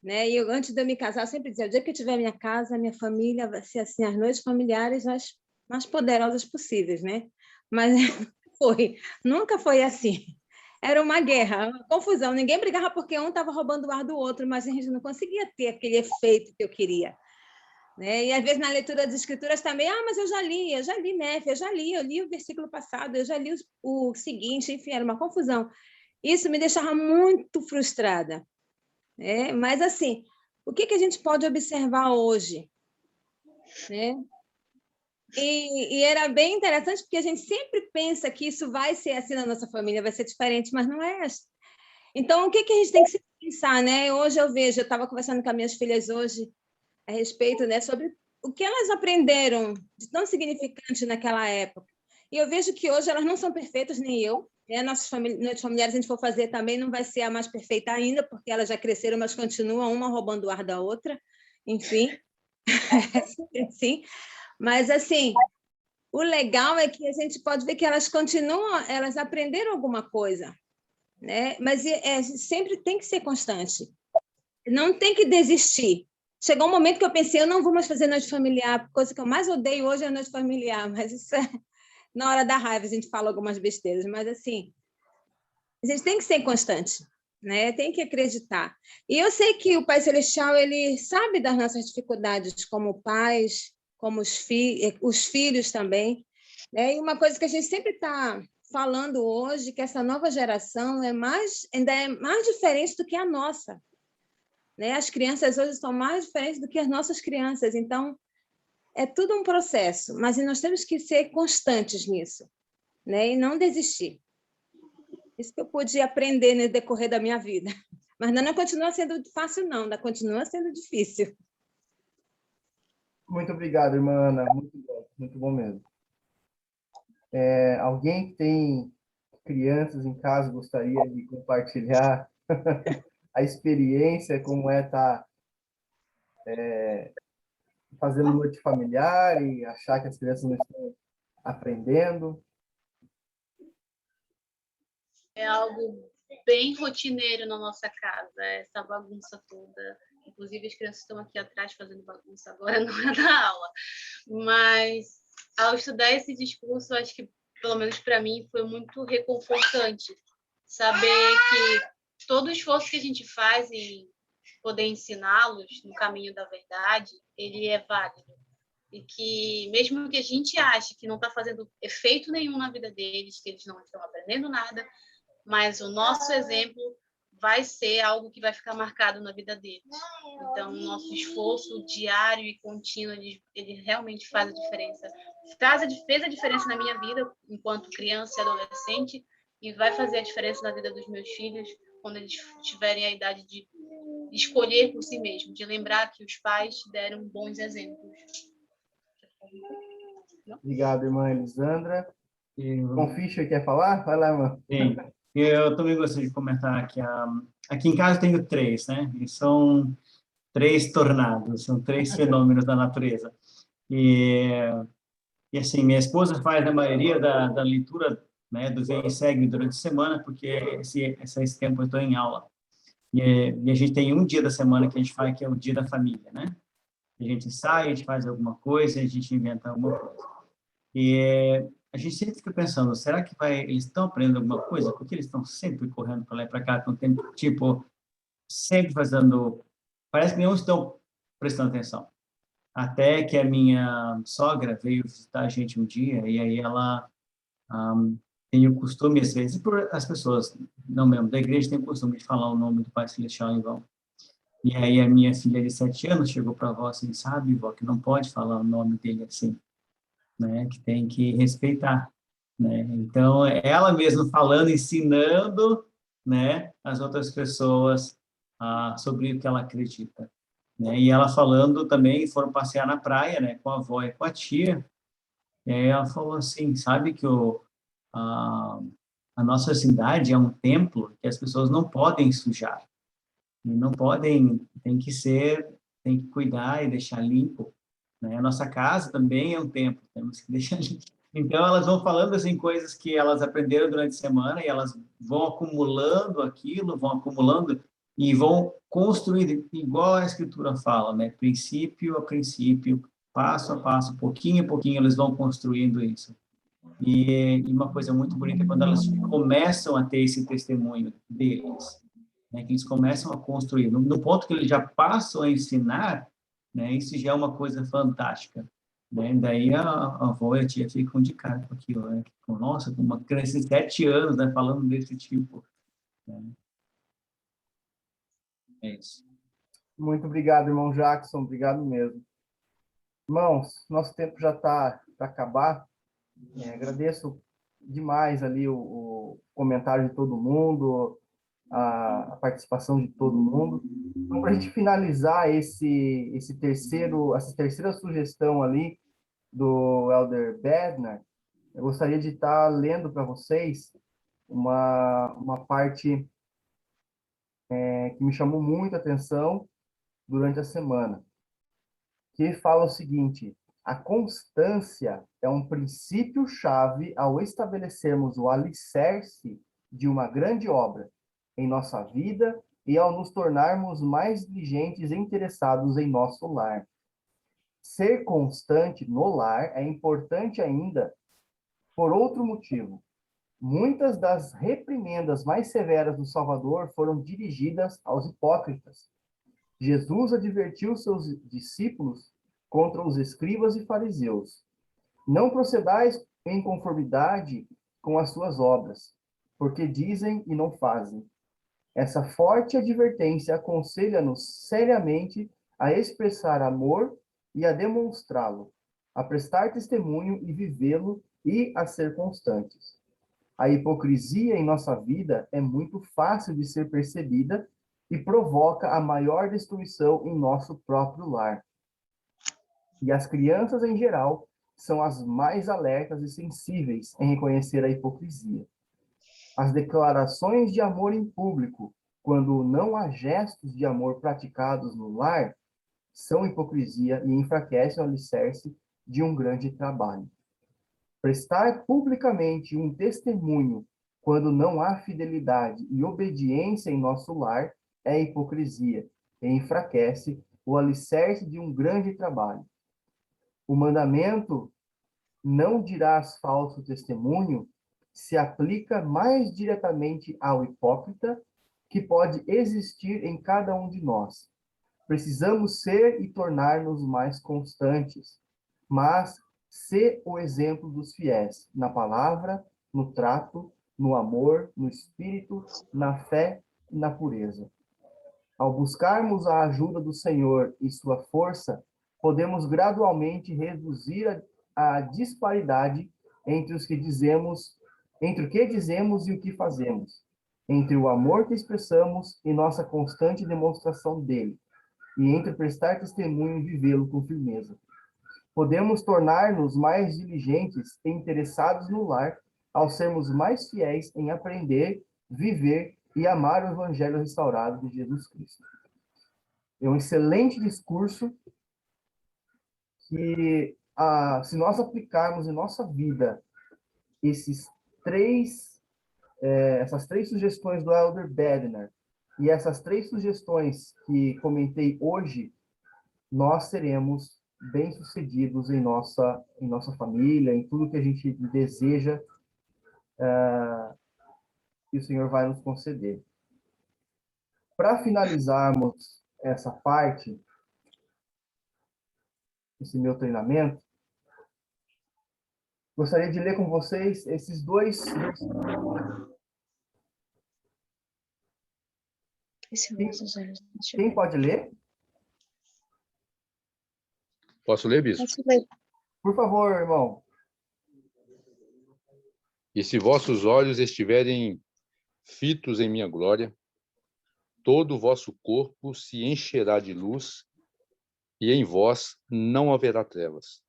né? E antes de eu me casar, eu sempre dizia: o dia que eu tiver minha casa, minha família, vai ser assim, as noites familiares as mais poderosas possíveis, né? Mas nunca foi assim. Era uma guerra, uma confusão. Ninguém brigava porque um estava roubando o ar do outro, mas a gente não conseguia ter aquele efeito que eu queria. Né? E, às vezes, na leitura das escrituras também, mas eu já li, Nefe, eu li o versículo passado, eu já li o seguinte, enfim, era uma confusão. Isso me deixava muito frustrada. Né? Mas, assim, o que a gente pode observar hoje? Né? E era bem interessante, porque a gente sempre pensa que isso vai ser assim na nossa família, vai ser diferente, mas não é. Então, o que a gente tem que pensar, né? Hoje eu vejo, eu estava conversando com as minhas filhas hoje a respeito, né, sobre o que elas aprenderam de tão significante naquela época. E eu vejo que hoje elas não são perfeitas, nem eu. Né? Nossas noites familiares, a gente for fazer também, não vai ser a mais perfeita ainda, porque elas já cresceram, mas continuam uma roubando o ar da outra. Enfim, assim. Mas, assim, o legal é que a gente pode ver que elas continuam, elas aprenderam alguma coisa, né? Mas sempre tem que ser constante. Não tem que desistir. Chegou um momento que eu pensei: eu não vou mais fazer noite familiar, a coisa que eu mais odeio hoje é a noite familiar, mas isso é na hora da raiva, a gente fala algumas besteiras, mas, assim, a gente tem que ser constante, né? Tem que acreditar. E eu sei que o Pai Celestial, ele sabe das nossas dificuldades como pais, como os filhos também. Né? E uma coisa que a gente sempre está falando hoje, que essa nova geração ainda é mais diferente do que a nossa. né? As crianças hoje são mais diferentes do que as nossas crianças, então é tudo um processo, mas nós temos que ser constantes nisso, né? E não desistir. Isso que eu pude aprender no decorrer da minha vida. Mas não continua sendo fácil, não, ainda continua sendo difícil. Muito obrigado, irmã Ana. Muito bom mesmo. Alguém que tem crianças em casa gostaria de compartilhar a experiência, como é estar fazendo noite familiar e achar que as crianças não estão aprendendo? É algo bem rotineiro na nossa casa, essa bagunça toda. Inclusive, as crianças estão aqui atrás fazendo bagunça agora na hora da aula. Mas, ao estudar esse discurso, acho que, pelo menos para mim, foi muito reconfortante saber que todo o esforço que a gente faz em poder ensiná-los no caminho da verdade, ele é válido. E que, mesmo que a gente ache que não está fazendo efeito nenhum na vida deles, que eles não estão aprendendo nada, mas o nosso exemplo vai ser algo que vai ficar marcado na vida deles. Então, o nosso esforço diário e contínuo, ele realmente faz a diferença. Fez a diferença na minha vida, enquanto criança e adolescente, e vai fazer a diferença na vida dos meus filhos, quando eles tiverem a idade de escolher por si mesmos, de lembrar que os pais deram bons exemplos. Obrigado, irmã Elisandra. Com Fischer quer falar? Vai lá, irmã. Sim. Eu também gostaria de comentar que aqui em casa eu tenho 3, né? E são 3 tornados, são 3 fenômenos da natureza. E assim, minha esposa faz a maioria da leitura, né, do Vem e Segue durante a semana, porque esse tempo eu estou em aula. E a gente tem um dia da semana que a gente faz, que é o dia da família, né? A gente sai, a gente faz alguma coisa, a gente inventa alguma coisa. E a gente sempre fica pensando, será que eles estão aprendendo alguma coisa? Porque eles estão sempre correndo para lá e para cá, estão tipo, sempre fazendo, parece que não estão prestando atenção. Até que a minha sogra veio visitar a gente um dia, e aí ela tem o costume, às vezes, por as pessoas, não mesmo, da igreja tem o costume de falar o nome do Pai Celestial em vão. E aí a minha filha de 7 anos chegou para a avó assim, sabe, vó, que não pode falar o nome dele assim, né, que tem que respeitar, né? Então, ela mesma falando, ensinando, né, as outras pessoas sobre o que ela acredita, né? E ela falando também, foram passear na praia, né, com a avó e com a tia, e aí ela falou assim, sabe que a nossa cidade é um templo que as pessoas não podem sujar, e não podem, tem que cuidar e deixar limpo, né? A nossa casa também é um templo, temos que deixar limpo. Então, elas vão falando assim, coisas que elas aprenderam durante a semana e elas vão acumulando aquilo, vão acumulando e vão construindo, igual a Escritura fala, né? Princípio a princípio, passo a passo, pouquinho a pouquinho, eles vão construindo isso. E uma coisa muito bonita é quando elas começam a ter esse testemunho deles, né? Que eles começam a construir. No ponto que eles já passam a ensinar, né? Isso já é uma coisa fantástica, né? Daí a avó e a tia ficam de cara com aquilo, né? Nossa, com uma criança de 7 anos, né? Falando desse tipo, né? É isso. Muito obrigado, irmão Jackson. Obrigado mesmo. Irmãos, nosso tempo já está para acabar. Agradeço demais ali o comentário de todo mundo, a participação de todo mundo. Então, para a gente finalizar essa terceira sugestão ali do Elder Bednar, eu gostaria de estar lendo para vocês uma parte que me chamou muito a atenção durante a semana, que fala o seguinte: a constância é um princípio-chave ao estabelecermos o alicerce de uma grande obra em nossa vida e ao nos tornarmos mais diligentes e interessados em nosso lar. Ser constante no lar é importante ainda por outro motivo. Muitas das reprimendas mais severas do Salvador foram dirigidas aos hipócritas. Jesus advertiu seus discípulos contra os escribas e fariseus. Não procedais em conformidade com as suas obras, porque dizem e não fazem. Essa forte advertência aconselha-nos seriamente a expressar amor e a demonstrá-lo, a prestar testemunho e vivê-lo e a ser constantes. A hipocrisia em nossa vida é muito fácil de ser percebida e provoca a maior destruição em nosso próprio lar. E as crianças, em geral, são as mais alertas e sensíveis em reconhecer a hipocrisia. As declarações de amor em público, quando não há gestos de amor praticados no lar, são hipocrisia e enfraquecem o alicerce de um grande trabalho. Prestar publicamente um testemunho quando não há fidelidade e obediência em nosso lar é hipocrisia e enfraquece o alicerce de um grande trabalho. O mandamento "não dirás falso testemunho" se aplica mais diretamente ao hipócrita que pode existir em cada um de nós. Precisamos ser e tornar-nos mais constantes, mas ser o exemplo dos fiéis, na palavra, no trato, no amor, no espírito, na fé e na pureza. Ao buscarmos a ajuda do Senhor e sua força, podemos gradualmente reduzir a disparidade entre o que dizemos e o que fazemos, entre o amor que expressamos e nossa constante demonstração dele, e entre prestar testemunho e vivê-lo com firmeza. Podemos tornar-nos mais diligentes e interessados no lar ao sermos mais fiéis em aprender, viver e amar o Evangelho restaurado de Jesus Cristo. É um excelente discurso que, se nós aplicarmos em nossa vida essas três sugestões do Elder Bednar e essas três sugestões que comentei hoje, nós seremos bem-sucedidos em nossa família, em tudo que a gente deseja, que o Senhor vai nos conceder. Para finalizarmos essa parte, esse meu treinamento, gostaria de ler com vocês esses dois versículos. Quem pode ler? Posso ler, bispo? Posso ler. Por favor, irmão. E se vossos olhos estiverem fitos em minha glória, todo o vosso corpo se encherá de luz, e em vós não haverá trevas.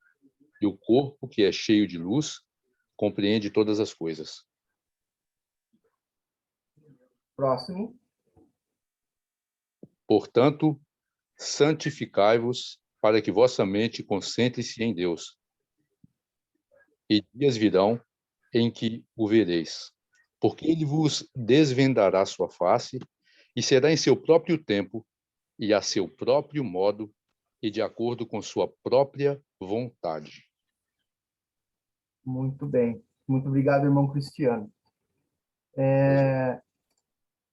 E o corpo, que é cheio de luz, compreende todas as coisas. Próximo. Portanto, santificai-vos, para que vossa mente concentre-se em Deus. E dias virão em que o vereis, porque ele vos desvendará sua face, e será em seu próprio tempo, e a seu próprio modo, e de acordo com sua própria vontade. Muito bem. Muito obrigado, irmão Cristiano.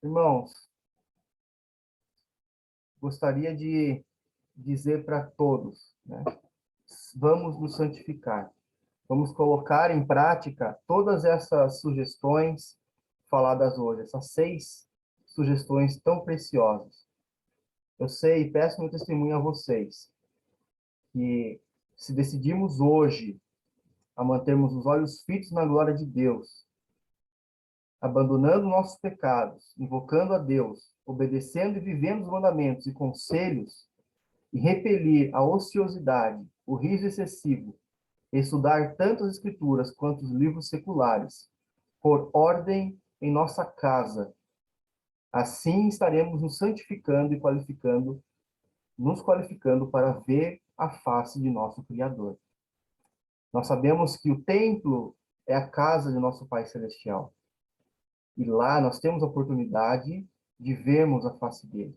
Irmãos, gostaria de dizer para todos, né? Vamos nos santificar. Vamos colocar em prática todas essas sugestões faladas hoje, essas 6 sugestões tão preciosas. Eu sei e peço meu testemunho a vocês que, se decidirmos hoje a mantermos os olhos fitos na glória de Deus, abandonando nossos pecados, invocando a Deus, obedecendo e vivendo os mandamentos e conselhos, e repelir a ociosidade, o riso excessivo, estudar tanto as escrituras quanto os livros seculares, por ordem em nossa casa. Assim estaremos nos santificando e nos qualificando para ver a face de nosso Criador. Nós sabemos que o templo é a casa de nosso Pai Celestial. E lá nós temos a oportunidade de vermos a face dele.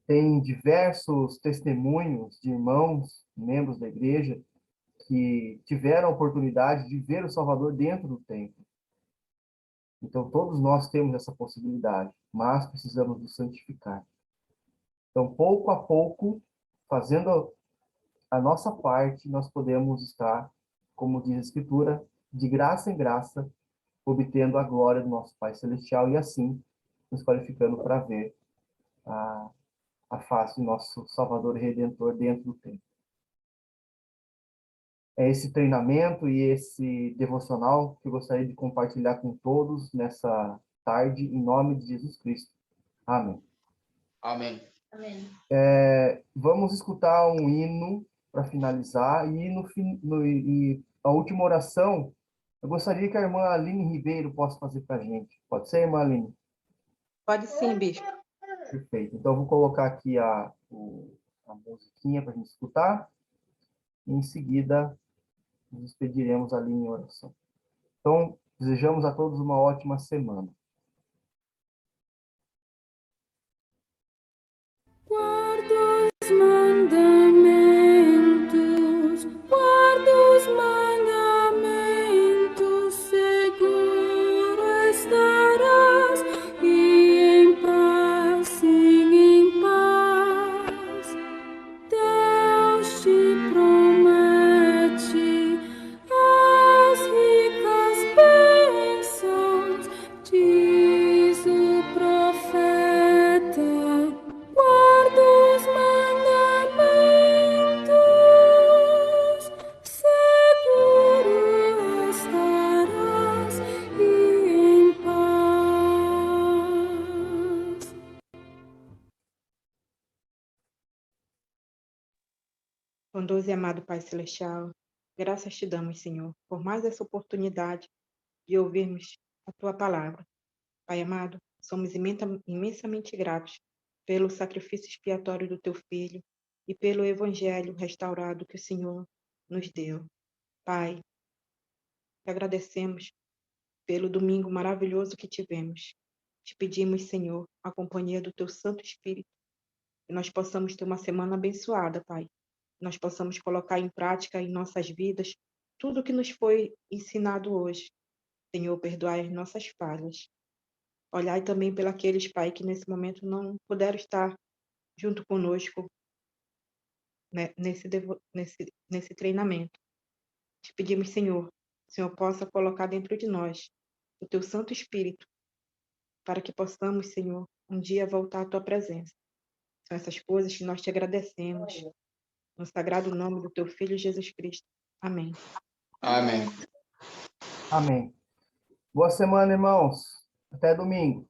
Tem diversos testemunhos de irmãos, membros da igreja, que tiveram a oportunidade de ver o Salvador dentro do templo. Então, todos nós temos essa possibilidade, mas precisamos nos santificar. Então, pouco a pouco, fazendo a nossa parte, nós podemos estar, como diz a Escritura, de graça em graça, obtendo a glória do nosso Pai Celestial e, assim, nos qualificando para ver a face do nosso Salvador e Redentor dentro do templo. É esse treinamento e esse devocional que eu gostaria de compartilhar com todos nessa tarde, em nome de Jesus Cristo. Amém. Amém. Amém. Vamos escutar um hino para finalizar, e a última oração, eu gostaria que a irmã Aline Ribeiro possa fazer para a gente. Pode ser, irmã Aline? Pode sim, bispo. Perfeito. Então, eu vou colocar aqui a musiquinha para a gente escutar, e em seguida nos despediremos ali em oração. Então, desejamos a todos uma ótima semana. Guarda os mandamentos, guarda os mandamentos, seguro estarás, e em paz, sim, em paz. Deus te promete as ricas bênçãos, diz o profeta. Guarda os mandamentos, seguro estarás, e em paz. Bondoso e amado Pai Celestial, graças te damos, Senhor, por mais essa oportunidade de ouvirmos a Tua palavra. Pai amado, somos imensamente gratos pelo sacrifício expiatório do Teu Filho e pelo Evangelho restaurado que o Senhor nos deu. Pai, te agradecemos pelo domingo maravilhoso que tivemos. Te pedimos, Senhor, a companhia do Teu Santo Espírito, que nós possamos ter uma semana abençoada, Pai. Nós possamos colocar em prática em nossas vidas tudo o que nos foi ensinado hoje. Senhor, perdoai as nossas falhas. Olhai também pelos Pai, que nesse momento não puderam estar junto conosco, né, nesse treinamento. Te pedimos, Senhor, que o Senhor possa colocar dentro de nós o Teu Santo Espírito, para que possamos, Senhor, um dia voltar à Tua presença. São essas coisas que nós te agradecemos. No sagrado nome do Teu Filho, Jesus Cristo. Amém. Amém. Amém. Boa semana, irmãos. Até domingo.